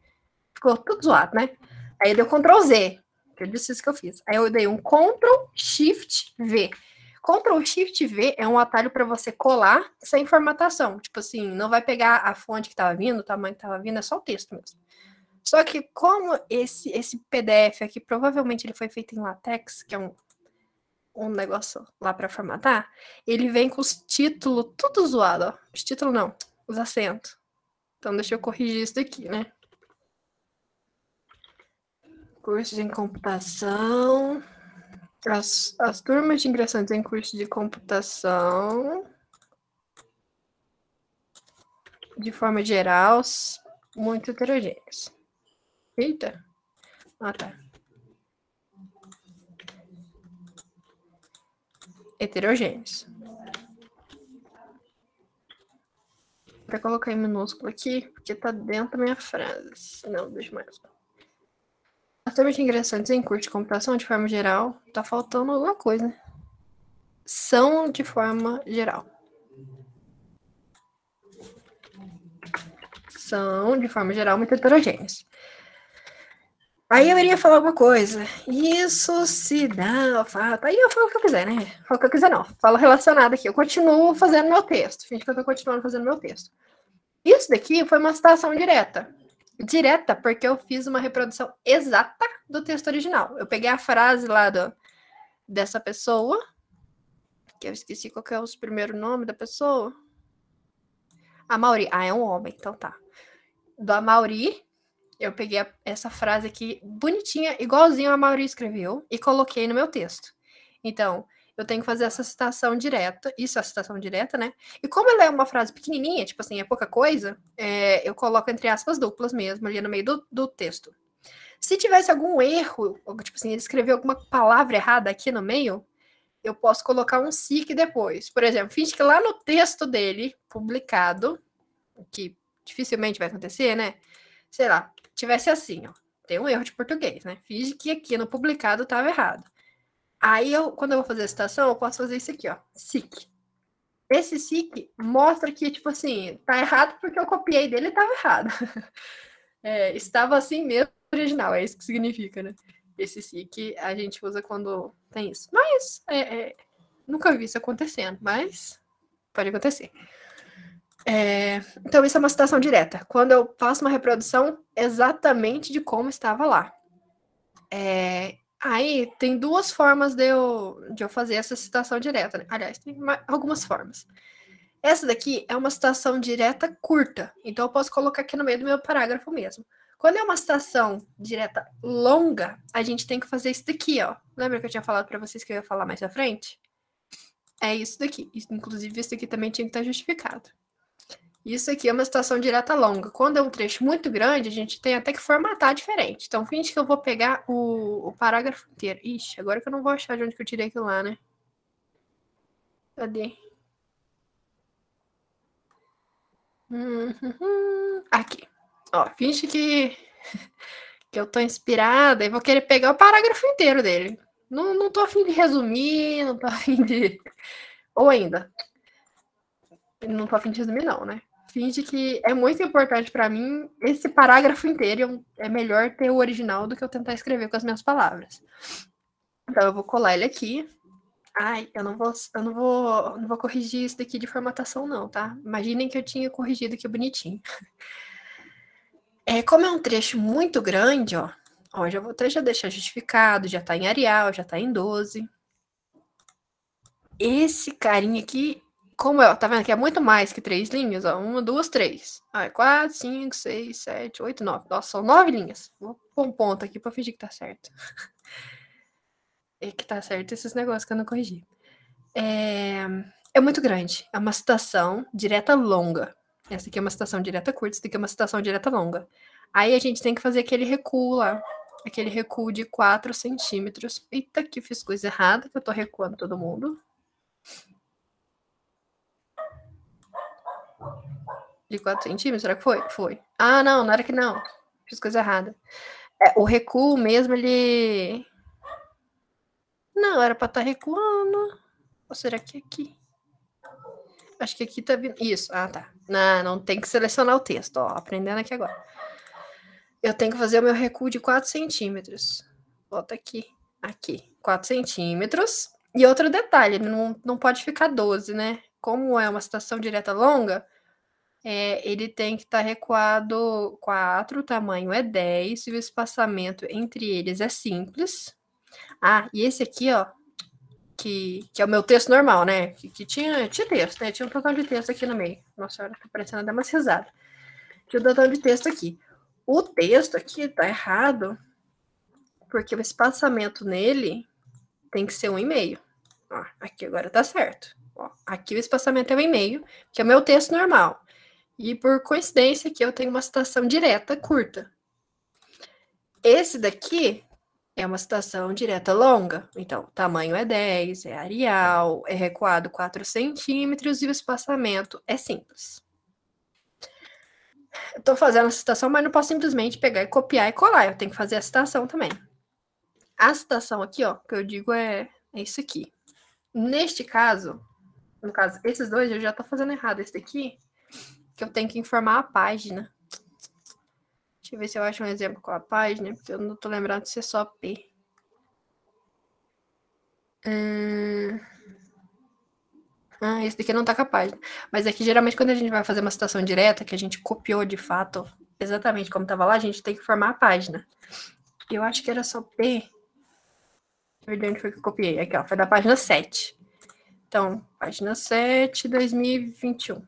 Ficou tudo zoado, né? Aí eu dei um Ctrl Z. Que eu disse isso que eu fiz. Aí eu dei um Ctrl Shift V. Ctrl Shift V é um atalho para você colar sem formatação. Tipo assim, não vai pegar a fonte que estava vindo, o tamanho que estava vindo, é só o texto mesmo. Só que como esse PDF aqui, provavelmente ele foi feito em LaTeX, que é um negócio lá para formatar, ele vem com os títulos tudo zoado, ó. Os títulos não, os acentos. Então deixa eu corrigir isso daqui, né? cursos em computação. As turmas de ingressantes em curso de computação, de forma geral, muito heterogêneas. Eita. Ah, tá. Heterogêneos. Vou colocar em minúsculo aqui, porque tá dentro da minha frase. Não, deixa mais. As turmas de ingressantes em curso de computação, de forma geral, tá faltando alguma coisa. São de forma geral. São, de forma geral, muito heterogêneas. Aí eu iria falar alguma coisa. Isso se dá ao fato. Aí eu falo o que eu quiser, né? Falo o que eu quiser, não. Falo relacionado aqui. Eu continuo fazendo meu texto. Finge que eu tô continuando fazendo meu texto. Isso daqui foi uma citação direta. Direta, porque eu fiz uma reprodução exata do texto original. Eu peguei a frase lá dessa pessoa, que eu esqueci qual que é o primeiro nome da pessoa. Amaury. Ah, é um homem, então tá. Do Amaury, eu peguei essa frase aqui, bonitinha, igualzinho a Amaury escreveu, e coloquei no meu texto. Então, eu tenho que fazer essa citação direta, isso é a citação direta, né? E como ela é uma frase pequenininha, tipo assim, é pouca coisa, eu coloco entre aspas duplas mesmo, ali no meio do texto. Se tivesse algum erro, tipo assim, ele escreveu alguma palavra errada aqui no meio, eu posso colocar um SIC depois. Por exemplo, finge que lá no texto dele, publicado, que dificilmente vai acontecer, né? Sei lá, tivesse assim, ó. Tem um erro de português, né? Finge que aqui no publicado estava errado. Aí, quando eu vou fazer a citação, eu posso fazer isso aqui, ó. SIC. Esse SIC mostra que, tipo assim, tá errado porque eu copiei dele e tava errado. Estava assim mesmo original, é isso que significa, né? Esse SIC a gente usa quando tem isso. Mas, nunca vi isso acontecendo, mas pode acontecer. Então, isso é uma citação direta. Quando eu faço uma reprodução exatamente de como estava lá. Aí tem duas formas de eu fazer essa citação direta, né? Aliás, tem algumas formas. Essa daqui é uma citação direta curta, então eu posso colocar aqui no meio do meu parágrafo mesmo. Quando é uma citação direta longa, a gente tem que fazer isso daqui, ó. Lembra que eu tinha falado para vocês que eu ia falar mais à frente? É isso daqui. Inclusive, isso daqui também tinha que estar justificado. Isso aqui é uma citação direta longa. Quando é um trecho muito grande, a gente tem até que formatar diferente. Então, finge que eu vou pegar o parágrafo inteiro. Ixi, agora que eu não vou achar de onde que eu tirei aquilo lá, né? Cadê? Aqui. Ó, finge que eu tô inspirada e vou querer pegar o parágrafo inteiro dele. Não tô afim de resumir, não tô afim de... Ou ainda. Não tô afim de resumir, não, né? Finge que é muito importante para mim esse parágrafo inteiro. É melhor ter o original do que eu tentar escrever com as minhas palavras. Então eu vou colar ele aqui. Ai, eu não vou corrigir isso daqui de formatação, não, tá? Imaginem que eu tinha corrigido aqui bonitinho. Como é um trecho muito grande, ó, já vou até já deixar justificado, já tá em Arial, já tá em 12. Esse carinha aqui, como tá vendo que é muito mais que 3 linhas, ó, 1, 2, 3. 4, 5, 6, 7, 8, 9. Nossa, são 9 linhas. Vou pôr um ponto aqui pra fingir que tá certo. Que tá certo esses negócios que eu não corrigi. É muito grande. É uma citação direta longa. Essa aqui é uma citação direta curta, essa aqui é uma citação direta longa. Aí a gente tem que fazer aquele recuo lá. Aquele recuo de 4 centímetros. Eita, que fiz coisa errada, que eu tô recuando todo mundo. De 4 centímetros, será que foi? Foi. Ah, não era que não. Fiz coisa errada. O recuo mesmo, ele... Não, era pra estar recuando. Ou será que aqui? Acho que aqui tá vindo... Isso, tá. Não tem que selecionar o texto, ó. Aprendendo aqui agora. Eu tenho que fazer o meu recuo de 4 centímetros. Bota aqui. 4 centímetros. E outro detalhe, não pode ficar 12, né? Como é uma citação direta longa, ele tem que estar recuado 4, o tamanho é 10, e o espaçamento entre eles é simples. E esse aqui, ó, que é o meu texto normal, né? Que tinha texto, né? Tinha um total de texto aqui no meio. Nossa, tá parecendo até umas risadas. Tinha um total de texto aqui. O texto aqui tá errado porque o espaçamento nele tem que ser 1,5. Ó, aqui agora tá certo. Ó, aqui o espaçamento é 1,5, que é o meu texto normal. E por coincidência aqui eu tenho uma citação direta curta. Esse daqui é uma citação direta longa. Então, o tamanho é 10, é Arial, é recuado 4 centímetros e o espaçamento é simples. Eu tô fazendo a citação, mas não posso simplesmente pegar e copiar e colar. Eu tenho que fazer a citação também. A citação aqui, ó, que eu digo é isso aqui. Neste caso, no caso, esses dois eu já tô fazendo errado. Esse daqui, que eu tenho que informar a página. Deixa eu ver se eu acho um exemplo com a página, porque eu não tô lembrando de ser só P. Esse daqui não tá com a página. Mas aqui, geralmente, quando a gente vai fazer uma citação direta, que a gente copiou de fato exatamente como tava lá, a gente tem que formar a página. Eu acho que era só P. Onde foi que eu copiei? Aqui, ó, foi da página 7. Então, página 7, 2021.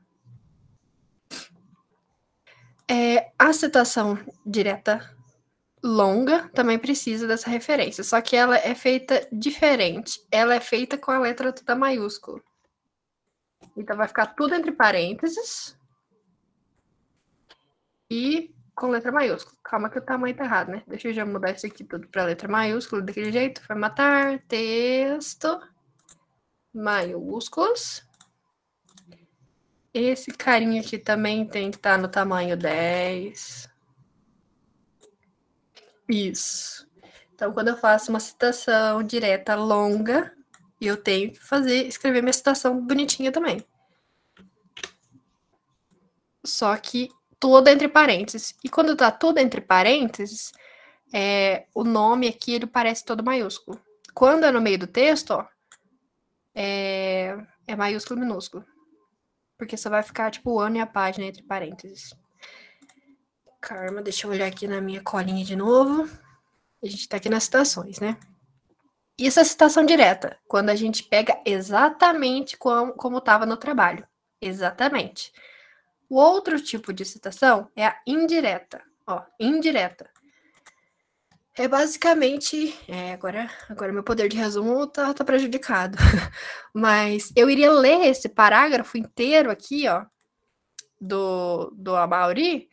A citação direta longa também precisa dessa referência, só que ela é feita diferente. Ela é feita com a letra toda maiúscula. Então, vai ficar tudo entre parênteses e com letra maiúscula. Calma que o tamanho tá errado, né? Deixa eu já mudar isso aqui tudo para letra maiúscula daquele jeito. Formatar, texto, maiúsculos. Esse carinha aqui também tem que estar no tamanho 10. Isso. Então, quando eu faço uma citação direta longa, eu tenho que escrever minha citação bonitinha também. Só que toda entre parênteses. E quando tá tudo entre parênteses, o nome aqui ele parece todo maiúsculo. Quando é no meio do texto, ó, é maiúsculo e minúsculo. Porque só vai ficar tipo o ano e a página entre parênteses. Calma, deixa eu olhar aqui na minha colinha de novo. A gente tá aqui nas citações, né? Isso é citação direta, quando a gente pega exatamente como estava no trabalho. Exatamente. O outro tipo de citação é a indireta. Ó, indireta. É basicamente... Agora meu poder de resumo tá prejudicado. Mas eu iria ler esse parágrafo inteiro aqui, ó, do Amaury,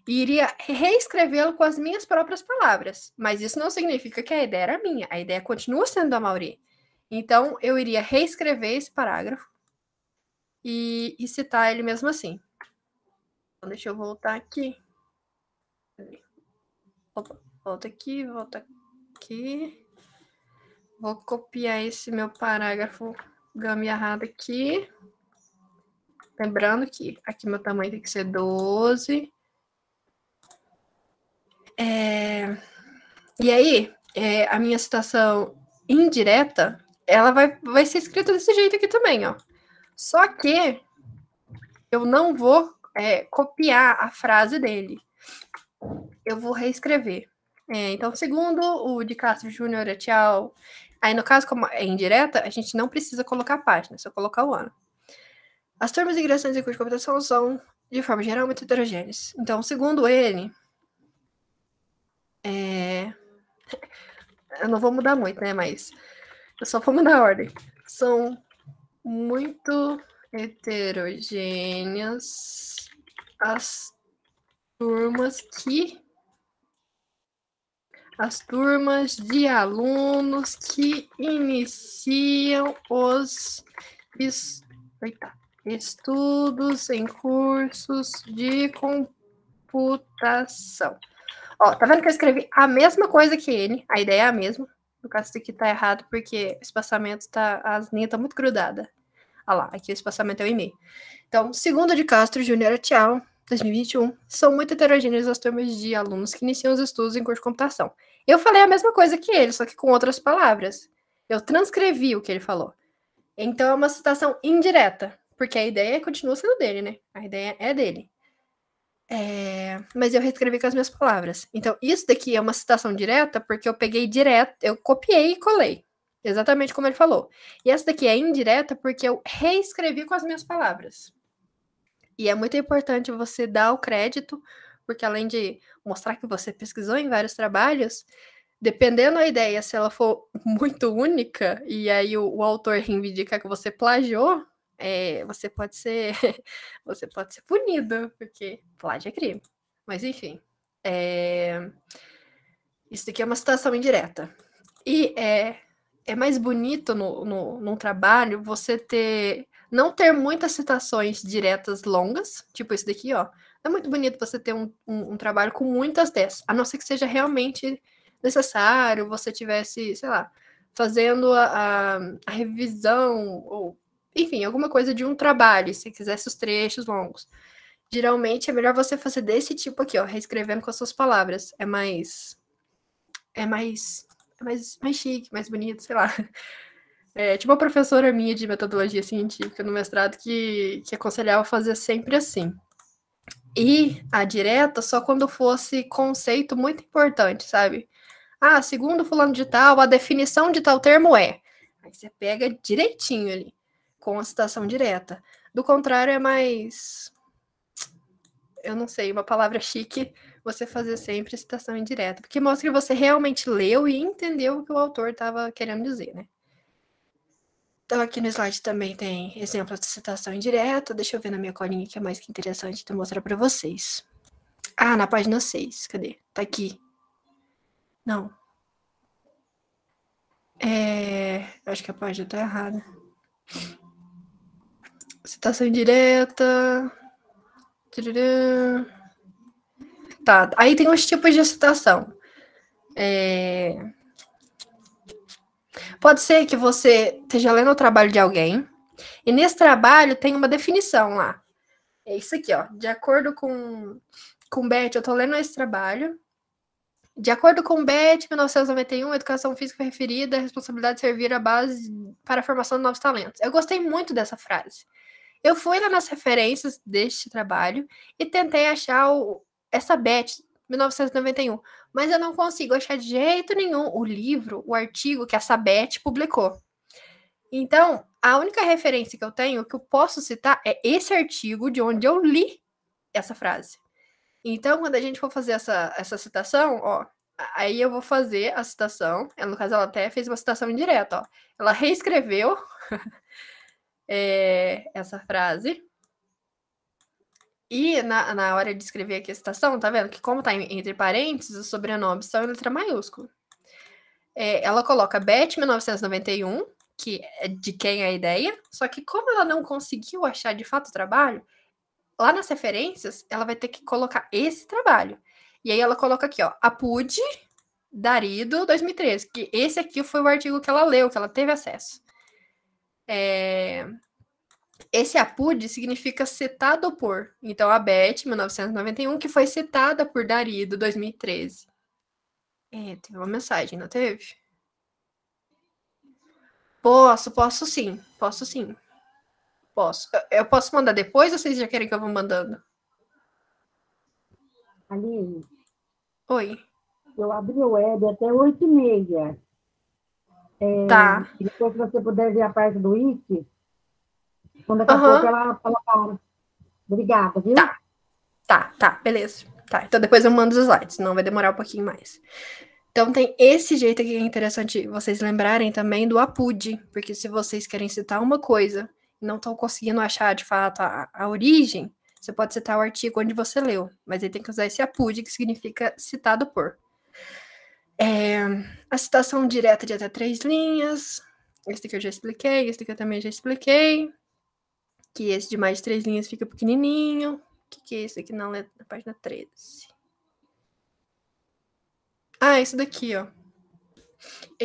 e iria reescrevê-lo com as minhas próprias palavras. Mas isso não significa que a ideia era minha. A ideia continua sendo do Amaury. Então, eu iria reescrever esse parágrafo e citar ele mesmo assim. Então, deixa eu voltar aqui. Opa, volta aqui, volta aqui. Vou copiar esse meu parágrafo gambiarrado aqui. Lembrando que aqui meu tamanho tem que ser 12. E aí, a minha citação indireta, ela vai ser escrita desse jeito aqui também, ó. Só que eu não vou copiar a frase dele. Eu vou reescrever. Então, segundo o de Castro Júnior et al., aí no caso, como é indireta, a gente não precisa colocar a página, só colocar o ano. As turmas de ingressantes em curso de computação são, de forma geral, muito heterogêneas. Então, segundo ele, eu não vou mudar muito, né? Mas eu só vou mudar a ordem. São muito heterogêneas as turmas de alunos que iniciam os estudos em cursos de computação. Ó, tá vendo que eu escrevi a mesma coisa que ele? A ideia é a mesma. No caso, isso aqui tá errado porque o espaçamento as linhas estão muito grudadas. Olha lá, aqui o espaçamento é 1,5. Então, segundo de Castro Júnior et al., 2021, são muito heterogêneas as turmas de alunos que iniciam os estudos em curso de computação. Eu falei a mesma coisa que ele, só que com outras palavras. Eu transcrevi o que ele falou. Então, é uma citação indireta, porque a ideia continua sendo dele, né? A ideia é dele. Mas eu reescrevi com as minhas palavras. Então, isso daqui é uma citação direta, porque eu peguei direto, eu copiei e colei. Exatamente como ele falou. E essa daqui é indireta, porque eu reescrevi com as minhas palavras. E é muito importante você dar o crédito, porque além de mostrar que você pesquisou em vários trabalhos, dependendo da ideia, se ela for muito única, e aí o autor reivindicar que você plagiou, você pode ser você pode ser punido, porque plágio é crime. Mas enfim, isso daqui é uma citação indireta. E é mais bonito num trabalho você não ter muitas citações diretas longas, tipo isso daqui, ó. É muito bonito você ter um trabalho com muitas dessas, a não ser que seja realmente necessário, você tivesse, sei lá, fazendo a revisão, ou enfim, alguma coisa de um trabalho, se quisesse os trechos longos. Geralmente é melhor você fazer desse tipo aqui, ó, reescrevendo com as suas palavras. É mais chique, mais bonito, sei lá. Tipo uma professora minha de metodologia científica no mestrado que aconselhava fazer sempre assim. E a direta só quando fosse conceito muito importante, sabe? Segundo fulano de tal, a definição de tal termo é. Aí você pega direitinho ali, com a citação direta. Do contrário, é mais... Eu não sei, uma palavra chique, você fazer sempre citação indireta. Porque mostra que você realmente leu e entendeu o que o autor estava querendo dizer, né? Então, aqui no slide também tem exemplo de citação indireta. Deixa eu ver na minha colinha que é mais que interessante de mostrar para vocês. Na página 6. Cadê? Tá aqui. Não. Acho que a página tá errada. Citação indireta. Tá, aí tem os tipos de citação. Pode ser que você esteja lendo o trabalho de alguém, e nesse trabalho tem uma definição lá. É isso aqui, ó. De acordo com Beth, eu tô lendo esse trabalho. De acordo com Beth, 1991, educação física referida, a responsabilidade de servir a base para a formação de novos talentos. Eu gostei muito dessa frase. Eu fui lá nas referências deste trabalho e tentei achar essa Beth, 1991, mas eu não consigo achar de jeito nenhum o livro, o artigo que essa Beth publicou. Então, a única referência que eu tenho, que eu posso citar, é esse artigo de onde eu li essa frase. Então, quando a gente for fazer essa citação, ó, aí eu vou fazer a citação. No caso, ela até fez uma citação indireta, ó. Ela reescreveu essa frase. E na hora de escrever aqui a citação, tá vendo? Que como tá entre parênteses, os sobrenomes são em letra maiúscula. Ela coloca Beth 1991, que é de quem é a ideia, só que como ela não conseguiu achar de fato o trabalho, lá nas referências, ela vai ter que colocar esse trabalho. E aí ela coloca aqui, ó, Apud, Darido, 2013, que esse aqui foi o artigo que ela leu, que ela teve acesso. Esse Apud significa citado por. Então, a Beth, 1991, que foi citada por Darido, 2013. Teve uma mensagem, não teve? Posso sim. Posso. Eu posso mandar depois ou vocês já querem que eu vá mandando? Aline. Oi. Eu abri o web até 8h30. Tá. Depois, se você puder ver a parte do IT, quando daqui a pouco ela para. Obrigada, viu? Tá, beleza. Tá, então depois eu mando os slides, senão vai demorar um pouquinho mais. Então tem esse jeito aqui que é interessante vocês lembrarem também do Apud, porque se vocês querem citar uma coisa e não estão conseguindo achar de fato a origem, você pode citar o artigo onde você leu, mas aí tem que usar esse Apud, que significa citado por. A citação direta de até 3 linhas, esse aqui eu já expliquei, esse aqui eu também já expliquei, que esse de mais de 3 linhas fica pequenininho. O que é esse aqui na página 13? Isso daqui, ó.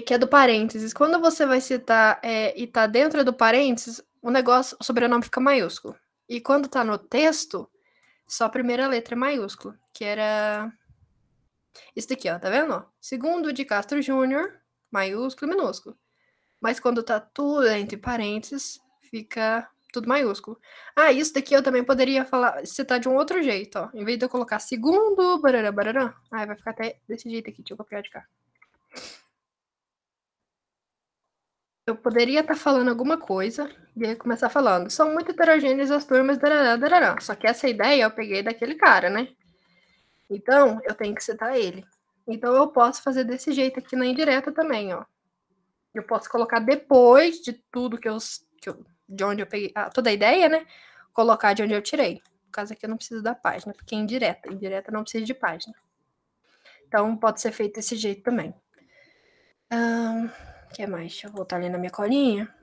Que é do parênteses. Quando você vai citar e tá dentro do parênteses, o sobrenome fica maiúsculo. E quando tá no texto, só a primeira letra é maiúsculo, que era isso daqui, ó, tá vendo? Segundo de Castro Júnior, maiúsculo e minúsculo. Mas quando tá tudo entre parênteses, fica tudo maiúsculo. Isso daqui eu também poderia citar de um outro jeito, ó. Em vez de eu colocar segundo, barará, barará, vai ficar até desse jeito aqui, deixa eu copiar de cá. Eu poderia estar falando alguma coisa e aí começar falando. São muito heterogêneas as turmas, darará, darará. Só que essa ideia eu peguei daquele cara, né? Então, eu tenho que citar ele. Então, eu posso fazer desse jeito aqui na indireta também, ó. Eu posso colocar depois de tudo de onde eu peguei, toda a ideia, né? Colocar de onde eu tirei. No caso aqui eu não preciso da página, porque é indireta. Indireta não precisa de página. Então, pode ser feito desse jeito também. O que mais? Deixa eu voltar ali na minha colinha.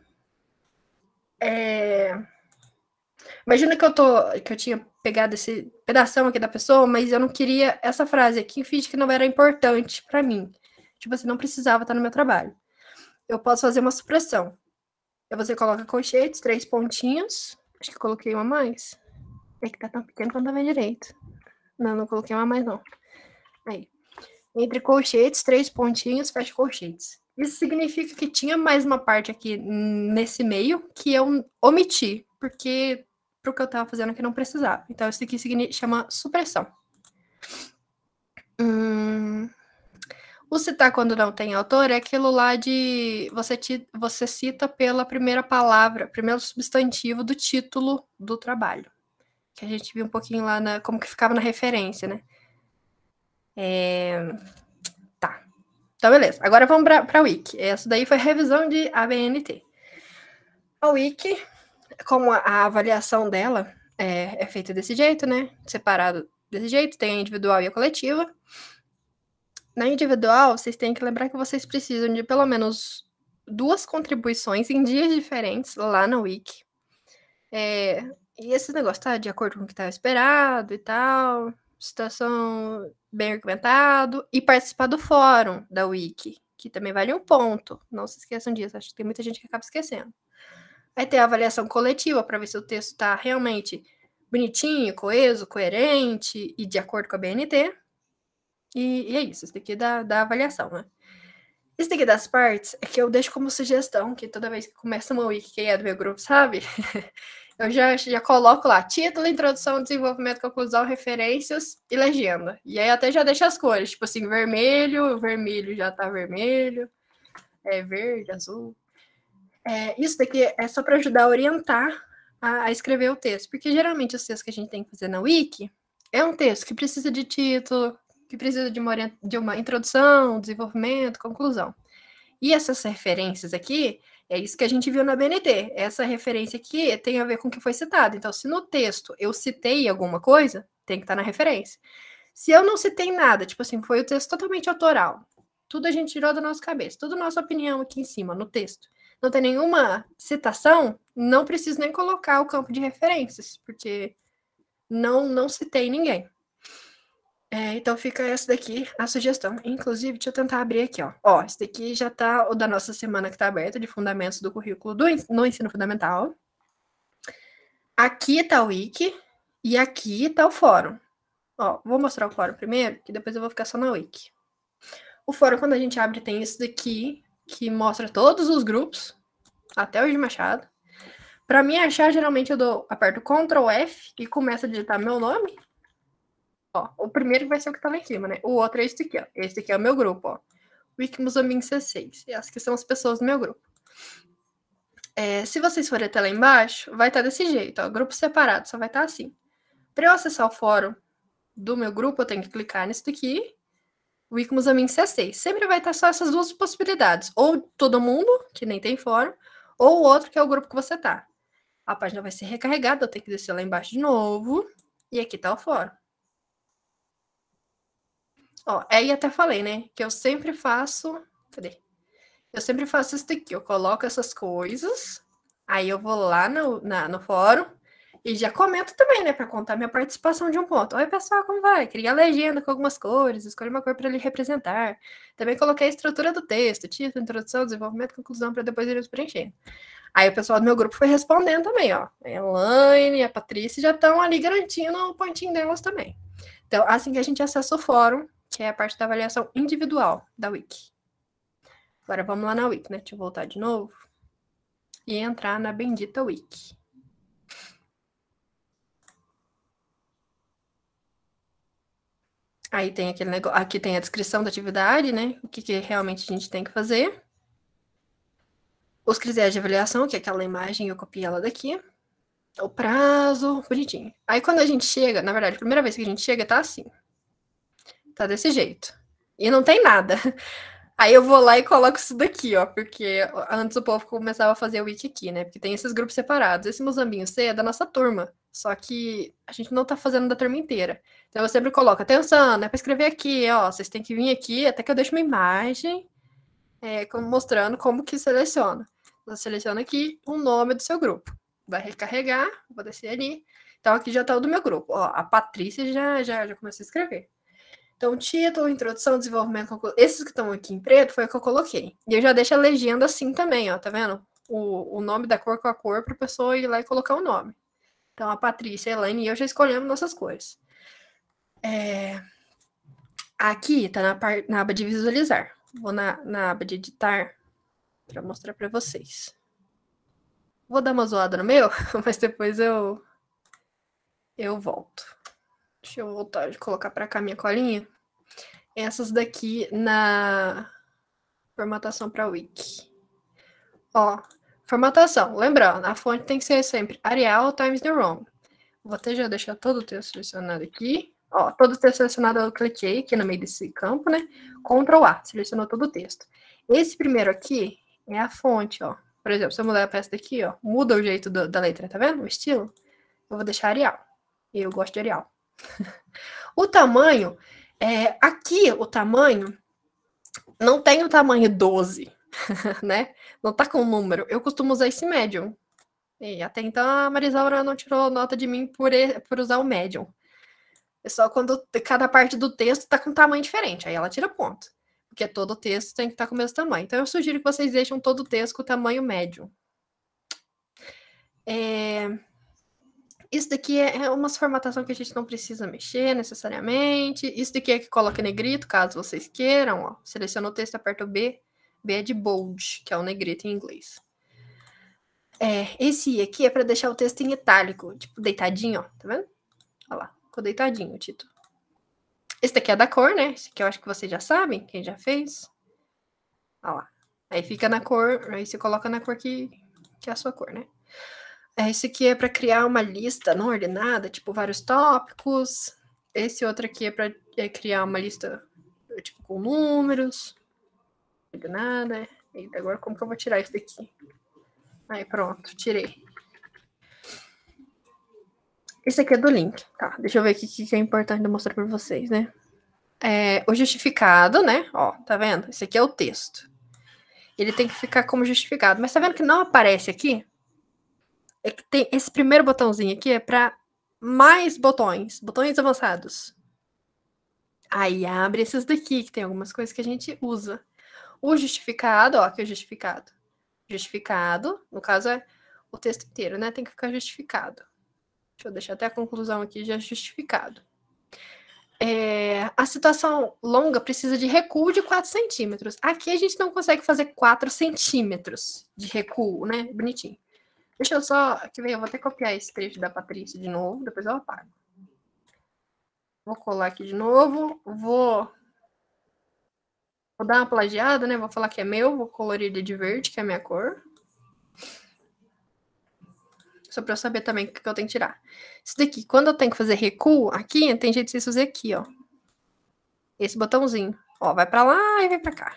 Imagina que eu tinha pegado esse pedação aqui da pessoa, mas eu não queria essa frase aqui, fiz que não era importante para mim. Tipo assim, não precisava estar no meu trabalho. Eu posso fazer uma supressão. Você coloca colchetes, 3 pontinhos. Acho que eu coloquei uma a mais. É que tá tão pequeno que eu não tá vendo direito. Não coloquei uma a mais, não. Aí. Entre colchetes, 3 pontinhos, fecha colchetes. Isso significa que tinha mais uma parte aqui nesse meio que eu omiti, porque pro que eu tava fazendo aqui não precisava. Então, isso aqui chama supressão. O citar quando não tem autor é aquilo lá de você cita pela primeira palavra, primeiro substantivo do título do trabalho. Que a gente viu um pouquinho lá como que ficava na referência, né? Tá. Então, beleza. Agora vamos para a Wiki. Essa daí foi a revisão de ABNT. A Wiki, como a avaliação dela é feita desse jeito, né? Separado desse jeito, tem a individual e a coletiva. Na individual, vocês têm que lembrar que vocês precisam de pelo menos 2 contribuições em dias diferentes lá na Wiki. E esse negócio tá de acordo com o que estava esperado e tal, situação bem argumentado, e participar do fórum da Wiki, que também vale um ponto. Não se esqueçam disso, acho que tem muita gente que acaba esquecendo. Aí tem a avaliação coletiva para ver se o texto está realmente bonitinho, coeso, coerente e de acordo com a BNT. E é isso, isso daqui da avaliação, né? Isso daqui das partes é que eu deixo como sugestão, que toda vez que começa uma wiki, quem é do meu grupo sabe, eu já coloco lá, título, introdução, desenvolvimento, conclusão, referências e legenda. E aí até já deixo as cores, tipo assim, vermelho já tá vermelho, verde, azul. Isso daqui é só para ajudar a orientar a escrever o texto, porque geralmente os textos que a gente tem que fazer na wiki é um texto que precisa de título, que precisa de uma introdução, desenvolvimento, conclusão. E essas referências aqui, é isso que a gente viu na BNT. Essa referência aqui tem a ver com o que foi citado. Então, se no texto eu citei alguma coisa, tem que estar na referência. Se eu não citei nada, tipo assim, foi o texto totalmente autoral, tudo a gente tirou da nossa cabeça, toda a nossa opinião aqui em cima, no texto, não tem nenhuma citação, não preciso nem colocar o campo de referências, porque não citei ninguém. Então fica essa daqui, a sugestão. Inclusive, deixa eu tentar abrir aqui, ó. Ó, esse daqui já tá o da nossa semana que tá aberta, de fundamentos do currículo no ensino fundamental. Aqui tá o Wiki e aqui tá o fórum. Ó, vou mostrar o fórum primeiro, que depois eu vou ficar só na Wiki. O fórum, quando a gente abre, tem esse daqui, que mostra todos os grupos, até o de Machado. Para mim achar, geralmente eu aperto Ctrl F e começo a digitar meu nome. Ó, o primeiro vai ser o que tá lá em cima, né? O outro é esse aqui, ó. Esse aqui é o meu grupo, ó. Wiki Moçambique C6. Essas que são as pessoas do meu grupo. Se vocês forem até lá embaixo, vai estar desse jeito, ó. Grupo separado, só vai estar assim. Para eu acessar o fórum do meu grupo, eu tenho que clicar nesse daqui. Wiki Moçambique C6. Sempre vai estar só essas duas possibilidades. Ou todo mundo, que nem tem fórum, ou o outro, que é o grupo que você tá. A página vai ser recarregada, eu tenho que descer lá embaixo de novo. E aqui tá o fórum. Ó, aí até falei, né? Que eu sempre faço. Cadê? Eu sempre faço isso daqui. Eu coloco essas coisas. Aí eu vou lá no fórum. E já comento também, né? Pra contar minha participação de um ponto. Oi, pessoal, como vai? Cria a legenda com algumas cores. Escolha uma cor para ele representar. Também coloquei a estrutura do texto. Título, introdução, desenvolvimento, conclusão. Para depois eles preencherem. Aí o pessoal do meu grupo foi respondendo também, ó. A Elaine e a Patrícia já estão ali garantindo o pontinho delas também. Então, assim que a gente acessa o fórum, que é a parte da avaliação individual da Wiki. Agora vamos lá na Wiki, né? Deixa eu voltar de novo. E entrar na bendita Wiki. Aí tem aquele negócio. Aqui tem a descrição da atividade, né? O que realmente a gente tem que fazer. Os critérios de avaliação, que é aquela imagem, eu copiei ela daqui. O prazo, bonitinho. Aí quando a gente chega, na verdade, a primeira vez que a gente chega, tá assim. Tá desse jeito. E não tem nada. Aí eu vou lá e coloco isso daqui, ó, porque antes o povo começava a fazer o wiki aqui, né? Porque tem esses grupos separados. Esse Mozambinho C é da nossa turma, só que a gente não tá fazendo da turma inteira. Então eu sempre coloco, atenção, é para escrever aqui, ó, vocês têm que vir aqui, até que eu deixo uma imagem mostrando como que seleciona. Você seleciona aqui o nome do seu grupo. Vai recarregar, vou descer ali. Então aqui já tá o do meu grupo. Ó, a Patrícia já começou a escrever. Então, título, introdução, desenvolvimento. Esses que estão aqui em preto foi o que eu coloquei. E eu já deixo a legenda assim também, ó, tá vendo? O nome da cor com a cor para a pessoa ir lá e colocar o nome. Então, a Patrícia, a Elaine e eu já escolhemos nossas cores. Aqui tá na aba de visualizar. Vou na aba de editar para mostrar para vocês. Vou dar uma zoada no meu, mas depois eu volto. Deixa eu voltar de colocar para cá minha colinha. Essas daqui na formatação para wiki. Ó, formatação. Lembrando, a fonte tem que ser sempre Arial Times New Roman. Vou até já deixar todo o texto selecionado aqui. Ó, todo o texto selecionado eu cliquei aqui no meio desse campo, né? Ctrl A, selecionou todo o texto. Esse primeiro aqui é a fonte, ó. Por exemplo, se eu mudar a peça daqui, ó, muda o jeito da letra, tá vendo? O estilo. Eu vou deixar Arial. Eu gosto de Arial. O tamanho, aqui o tamanho não tem o tamanho 12, né? Não tá com o número. Eu costumo usar esse médium. E até então a Marisaura não tirou nota de mim por usar o médium. É só quando cada parte do texto tá com um tamanho diferente. Aí ela tira ponto. Porque todo o texto tem que estar com o mesmo tamanho. Então eu sugiro que vocês deixem todo o texto com o tamanho médio. Isso daqui é uma formatação que a gente não precisa mexer necessariamente. Isso daqui é que coloca negrito, caso vocês queiram. Ó. Seleciona o texto, aperta o B. B é de bold, que é o negrito em inglês. Esse I aqui é para deixar o texto em itálico, tipo deitadinho, ó. Tá vendo? Olha lá, ficou deitadinho o título. Esse daqui é da cor, né? Esse aqui eu acho que vocês já sabem, quem já fez. Olha lá. Aí fica na cor, aí você coloca na cor que é a sua cor, né? Esse aqui é para criar uma lista não ordenada, tipo vários tópicos. Esse outro aqui é para criar uma lista tipo com números. Ordenada. Eita, agora como que eu vou tirar isso daqui? Aí pronto, tirei. Esse aqui é do link. Tá, deixa eu ver o que é importante mostrar para vocês, né? O justificado, né? Ó, tá vendo? Esse aqui é o texto. Ele tem que ficar como justificado. Mas tá vendo que não aparece aqui? É que tem esse primeiro botãozinho aqui é para mais botões avançados. Aí abre esses daqui, que tem algumas coisas que a gente usa. O justificado, ó, aqui é o justificado. Justificado, no caso é o texto inteiro, né? Tem que ficar justificado. Deixa eu deixar até a conclusão aqui já justificado. A situação longa precisa de recuo de 4 centímetros. Aqui a gente não consegue fazer 4 centímetros de recuo, né? Bonitinho. Deixa eu só... Aqui vem, eu vou até copiar esse trecho da Patrícia de novo, depois eu apago. Vou colar aqui de novo. Vou dar uma plagiada, né? Vou falar que é meu, vou colorir ele de verde, que é a minha cor. Só para eu saber também o que eu tenho que tirar. Isso daqui, quando eu tenho que fazer recuo, aqui tem jeito de vocês fazer aqui, ó. Esse botãozinho. Ó, vai para lá e vai para cá.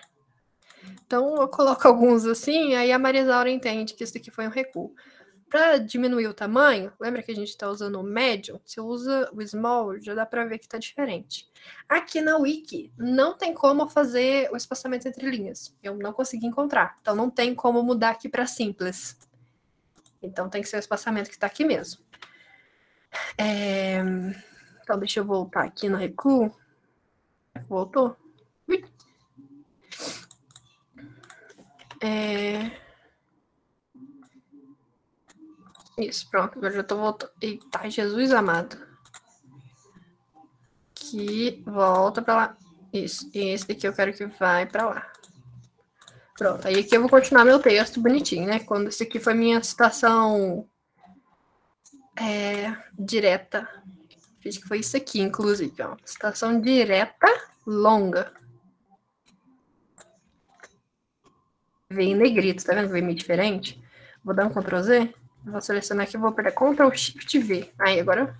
Então, eu coloco alguns assim, aí a Marisaura entende que isso daqui foi um recuo. Para diminuir o tamanho, lembra que a gente está usando o médio? Se usa o small, já dá para ver que está diferente. Aqui na wiki, não tem como fazer o espaçamento entre linhas. Eu não consegui encontrar. Então, não tem como mudar aqui para simples. Então, tem que ser o espaçamento que está aqui mesmo. Então, deixa eu voltar aqui no recuo. Voltou? Ui. Isso, pronto. Agora já tô voltando. Eita, Jesus amado. Aqui, volta pra lá. Isso. E esse daqui eu quero que vai pra lá. Pronto. Aí aqui eu vou continuar meu texto bonitinho, né? Quando esse aqui foi minha citação direta. Acho que foi isso aqui, inclusive. Ó. Citação direta longa. Vem em negrito, tá vendo? Vem meio diferente. Vou dar um Ctrl Z. Vou selecionar aqui, vou apertar Ctrl Shift V. Aí agora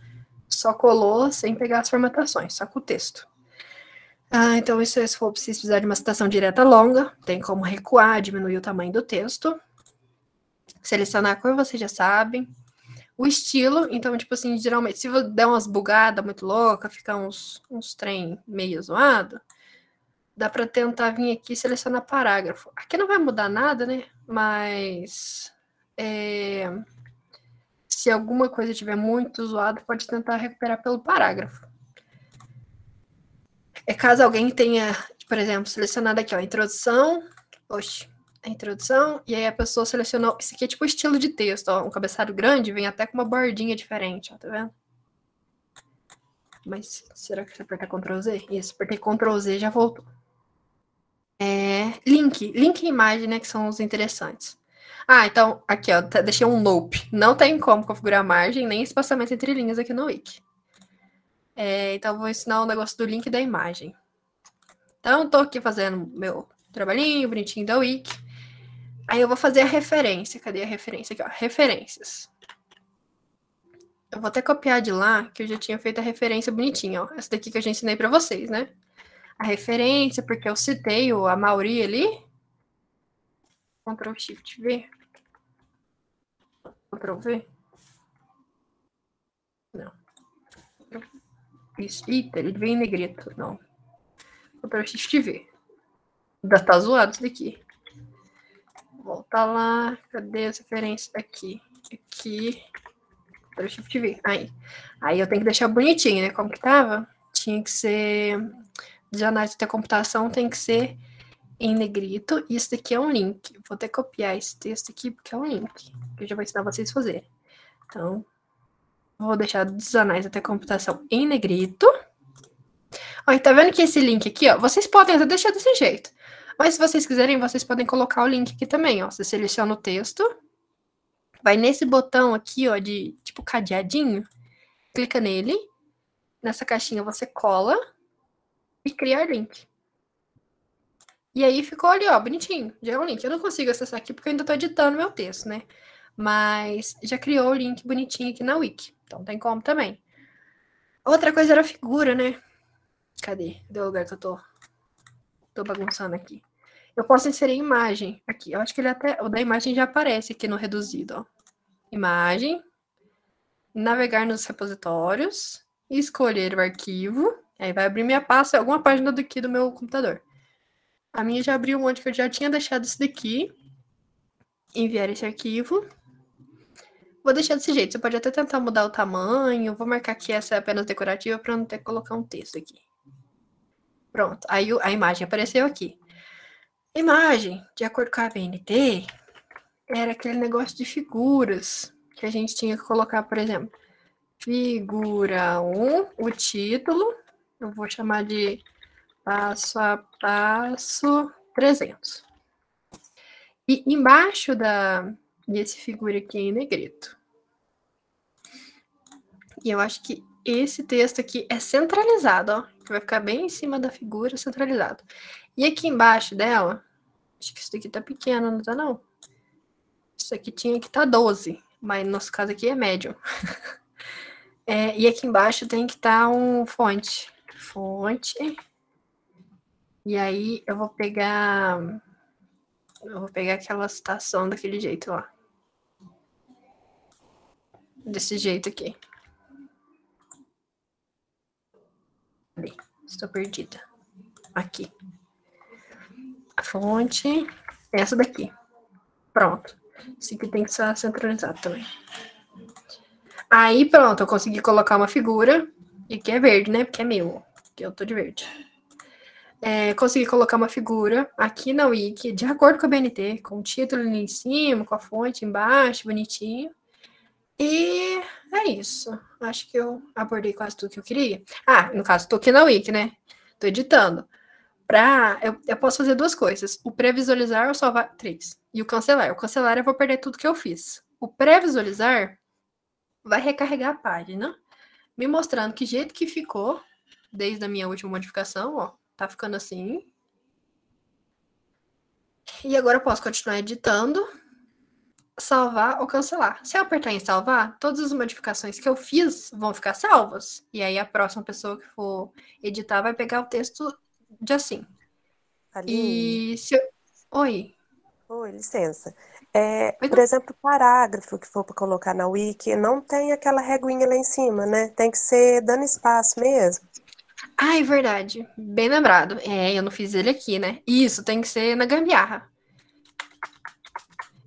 só colou sem pegar as formatações, só com o texto. Então isso é se for preciso precisar de uma citação direta longa, tem como recuar, diminuir o tamanho do texto. Selecionar a cor, vocês já sabem. O estilo, então, tipo assim, geralmente, se der umas bugadas muito loucas, ficar uns trem meio zoado, dá para tentar vir aqui e selecionar parágrafo. Aqui não vai mudar nada, né? Mas se alguma coisa estiver muito zoada, pode tentar recuperar pelo parágrafo. Caso alguém tenha, por exemplo, selecionado aqui, ó, introdução, a introdução, e aí a pessoa selecionou, isso aqui é tipo estilo de texto, ó, um cabeçalho grande, vem até com uma bordinha diferente, ó, tá vendo? Mas será que você apertar Ctrl Z? Isso, apertei Ctrl Z, já voltou. Link e imagem, né, que são os interessantes. Então, aqui, ó, deixei um nope. Não tem como configurar margem, nem espaçamento entre linhas aqui no Wiki. Então, vou ensinar o negócio do link e da imagem. Então, tô aqui fazendo meu trabalhinho bonitinho da Wiki. Aí eu vou fazer a referência. Cadê a referência? Aqui, ó, referências. Eu vou até copiar de lá, que eu já tinha feito a referência bonitinha, ó. Essa daqui que eu já ensinei pra vocês, né? A referência, porque eu citei a Mauri ali. Ctrl Shift V. Ctrl V. Não. Isso. Eita, ele veio em negrito. Não. Ctrl Shift V. Ainda tá zoado isso daqui. Volta lá. Cadê as referências? Aqui. Aqui. Ctrl Shift V. Aí eu tenho que deixar bonitinho, né? Como que tava? Tinha que ser... De análise da computação tem que ser em negrito. E isso daqui é um link. Vou até copiar esse texto aqui, porque é um link. Que eu já vou ensinar vocês a fazerem. Então, vou deixar dos anais até computação em negrito. Ó, tá vendo que esse link aqui, ó, vocês podem até deixar desse jeito. Mas se vocês quiserem, vocês podem colocar o link aqui também, ó. Você seleciona o texto, vai nesse botão aqui, ó, de tipo cadeadinho, clica nele, nessa caixinha você cola e criar link. E aí ficou ali, ó, bonitinho, já é um link. Eu não consigo acessar aqui porque eu ainda tô editando meu texto, né? Mas já criou o link bonitinho aqui na Wiki, então tem como também. Outra coisa era a figura, né? Cadê? Cadê o lugar que eu tô bagunçando aqui? Eu posso inserir imagem aqui. Eu acho que ele até... O da imagem já aparece aqui no reduzido, ó. Imagem. Navegar nos repositórios. Escolher o arquivo. Aí vai abrir minha pasta, alguma página daqui do meu computador. A minha já abriu um monte que eu já tinha deixado isso daqui. Enviar esse arquivo. Vou deixar desse jeito. Você pode até tentar mudar o tamanho. Vou marcar que essa é apenas decorativa para não ter que colocar um texto aqui. Pronto. Aí a imagem apareceu aqui. Imagem, de acordo com a ABNT, era aquele negócio de figuras que a gente tinha que colocar, por exemplo, figura 1, o título, eu vou chamar de passo a passo 300. E embaixo desse figura aqui em negrito. E eu acho que esse texto aqui é centralizado, ó, que vai ficar bem em cima da figura, centralizado. E aqui embaixo dela, acho que isso daqui tá pequeno, não tá não? Isso aqui tinha que tá 12, mas no nosso caso aqui é médio. E aqui embaixo tem que estar um fonte. Fonte. E aí eu vou pegar aquela citação daquele jeito, ó. Desse jeito aqui. Cadê? Estou perdida. Aqui. A fonte. Essa daqui. Pronto. Isso aqui tem que estar centralizado também. Aí, pronto, eu consegui colocar uma figura. E que é verde, né? Porque é meu. Que eu tô de verde. Consegui colocar uma figura aqui na Wiki, de acordo com a BNT, com o título ali em cima, com a fonte embaixo, bonitinho. E é isso. Acho que eu abordei quase tudo que eu queria. No caso, tô aqui na Wiki, né? Tô editando. Eu posso fazer duas coisas. O pré-visualizar ou salvar 3. E o cancelar. O cancelar eu vou perder tudo que eu fiz. O pré-visualizar vai recarregar a página, me mostrando que jeito que ficou, desde a minha última modificação, ó. Tá ficando assim. E agora eu posso continuar editando, salvar ou cancelar. Se eu apertar em salvar, todas as modificações que eu fiz vão ficar salvas. E aí a próxima pessoa que for editar vai pegar o texto de assim. Aline, E se eu... Oi, oi, licença. pois Por não. exemplo, o parágrafo que for para colocar na Wiki, não tem aquela reguinha lá em cima, né? Tem que ser dando espaço mesmo. Ai, verdade. Bem lembrado. Eu não fiz ele aqui, né? Isso, tem que ser na gambiarra.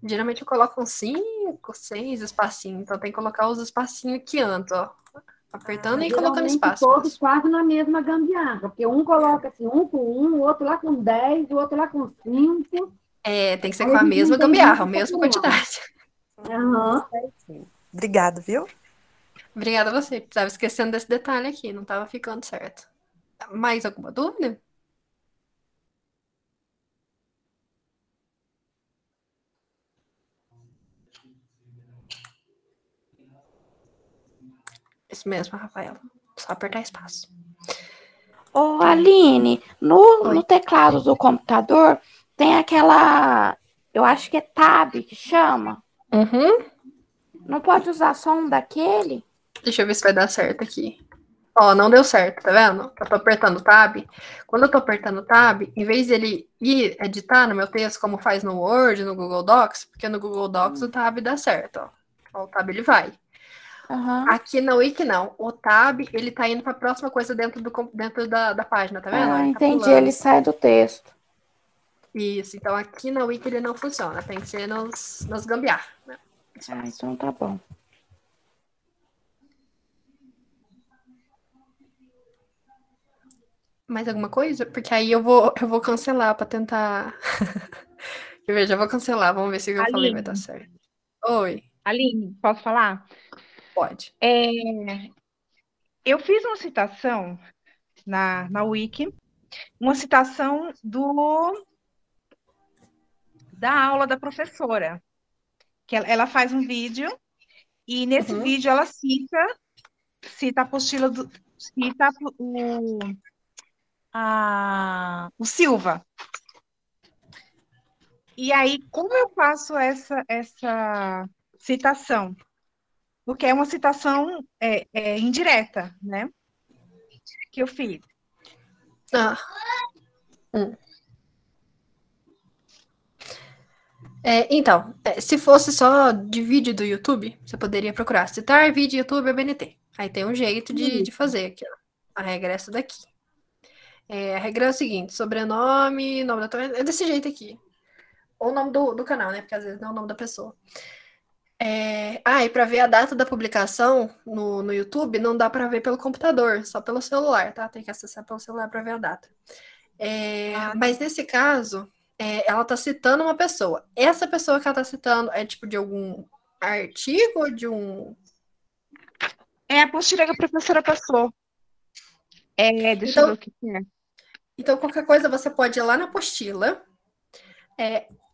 Geralmente eu coloco uns 5, 6 espacinhos. Então tem que colocar os espacinhos aqui antes, ó. Apertando Mas e colocando geralmente espaço todos mesmo. fazem na mesma gambiarra, porque um coloca assim, um com um, o outro lá com 10, o outro lá com 5. Tem que ser Aí com a a gente não mesma tem gambiarra, a muito mesma papelão. quantidade. Tudo Aham. certinho. Obrigado, viu? Obrigada a você. Tava esquecendo desse detalhe aqui, não tava ficando certo. Mais alguma dúvida? Isso mesmo, Rafaela. Só apertar espaço. Ô, Aline, no Oi. teclado do computador tem aquela, eu acho que é Tab que chama. Uhum. Não pode usar só um daquele? Deixa eu ver se vai dar certo aqui. Ó, não deu certo, tá vendo? Eu tô apertando Tab. Quando eu tô apertando Tab, em vez dele ir editar no meu texto, como faz no Word, no Google Docs, porque no Google Docs o Tab dá certo, ó. Ó, o Tab ele vai. Aham. Aqui na Wiki não. O Tab, ele tá indo pra próxima coisa dentro da página, tá vendo? Ó, Ah, ele tá entendi. Ele pulando. sai do texto. Isso, então aqui na Wiki ele não funciona. Tem que ser nos gambiarra, né? Ah, Espaço. então tá bom. Mais alguma coisa? Porque aí eu vou cancelar pra tentar. Eu vejo, eu vou cancelar. Vamos ver se o que eu falei vai dar Aline, certo. Oi, Aline, posso falar? pode. É, eu fiz uma citação na Wiki, uma citação da aula da professora, que ela faz um vídeo e nesse Uhum. vídeo ela cita a apostila cita o Silva. E aí, como eu faço essa citação? Porque é uma citação indireta, né? Que eu fiz. Ah, hum. Então, se fosse só de vídeo do YouTube, você poderia procurar citar vídeo YouTube BNT. Aí tem um jeito de Isso. fazer aqui, ó. A regra é essa daqui. A regra é o seguinte: sobrenome, nome da tua. É desse jeito aqui. Ou o nome do canal, né? Porque às vezes não é o nome da pessoa. E para ver a data da publicação no YouTube, não dá para ver pelo computador, só pelo celular, tá? Tem que acessar pelo celular para ver a data. Ah, Mas nesse caso, ela tá citando uma pessoa. Essa pessoa que ela tá citando é tipo de algum artigo ou de um. é a apostila que a professora passou. Deixa eu ver Então, o que que é. então qualquer coisa você pode ir lá na apostila,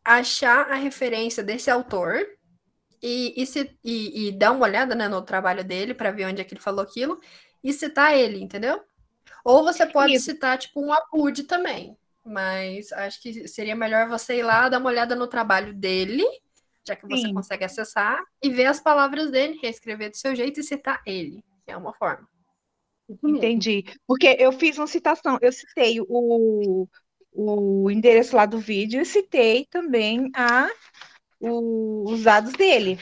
achar a referência desse autor e dar uma olhada, né, no trabalho dele para ver onde é que ele falou aquilo e citar ele, entendeu? Ou você pode Isso, citar, tipo, um APUD também. Mas acho que seria melhor você ir lá dar uma olhada no trabalho dele, já que você sim, consegue acessar, e ver as palavras dele, reescrever do seu jeito e citar ele. É uma forma. Isso mesmo. entendi. Porque eu fiz uma citação, eu citei o endereço lá do vídeo e citei também os dados dele.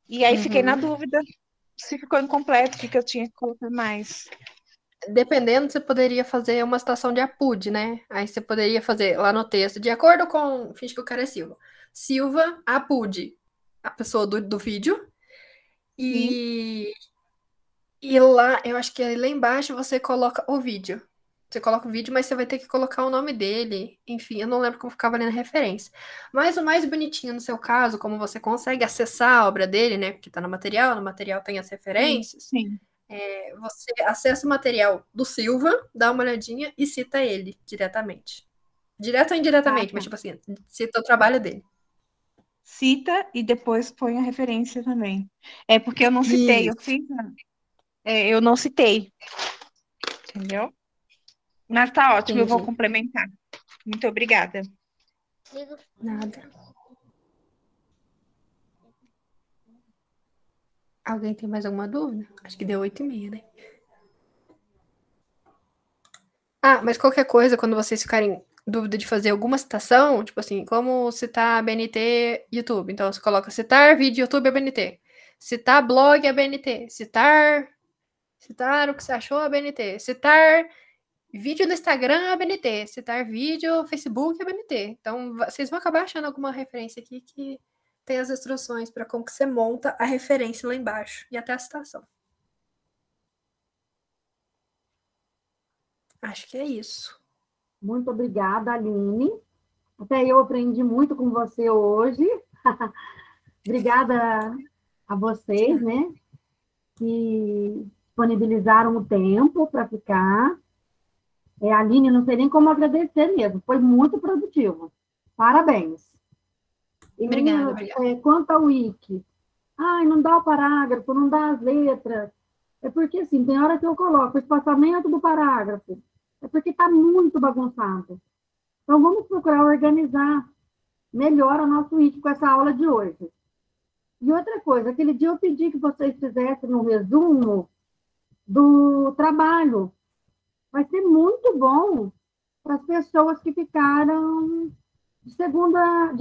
E aí fiquei na Uhum. dúvida se ficou incompleto, o que que eu tinha que colocar mais. Dependendo, você poderia fazer uma citação de APUD, né? Aí você poderia fazer lá no texto, de acordo com. Finge que o cara é Silva. Silva, APUD, a pessoa do vídeo. Sim, E lá, eu acho que lá embaixo você coloca o vídeo. Você coloca o vídeo, mas você vai ter que colocar o nome dele. Enfim, eu não lembro como ficava ali na referência. Mas o mais bonitinho no seu caso, como você consegue acessar a obra dele, né? Porque tá no material tem as sim, referências. sim. Você acessa o material do Silva, dá uma olhadinha e cita ele diretamente. Direto ou Ah, indiretamente, mas tá. tipo assim, cita o trabalho dele. Cita e depois põe a referência também. É porque eu não citei, Isso, eu não citei, entendeu? Mas tá ótimo, eu vou entendi. complementar. Muito obrigada. Nada. Alguém tem mais alguma dúvida? Acho que deu 8h30, né? Ah, mas qualquer coisa, quando vocês ficarem em dúvida de fazer alguma citação, tipo assim, como citar BNT YouTube. Então, você coloca citar vídeo YouTube ABNT. Citar blog ABNT. Citar o que você achou ABNT. Citar vídeo no Instagram ABNT. Citar vídeo Facebook ABNT. Então, vocês vão acabar achando alguma referência aqui que tem as instruções para como que você monta a referência lá embaixo. E até a citação. Acho que é isso. Muito obrigada, Aline. Até eu aprendi muito com você hoje. Obrigada a vocês, né, que disponibilizaram o tempo para ficar. Aline, não sei nem como agradecer mesmo, foi muito produtivo. Parabéns. E, Obrigada, menina, quanto ao wiki, não dá o parágrafo, não dá as letras. É porque, assim, tem hora que eu coloco o espaçamento do parágrafo. É porque está muito bagunçado. Então, vamos procurar organizar melhor o nosso wiki com essa aula de hoje. E outra coisa, aquele dia eu pedi que vocês fizessem um resumo do trabalho. Vai ser muito bom para as pessoas que ficaram de segunda,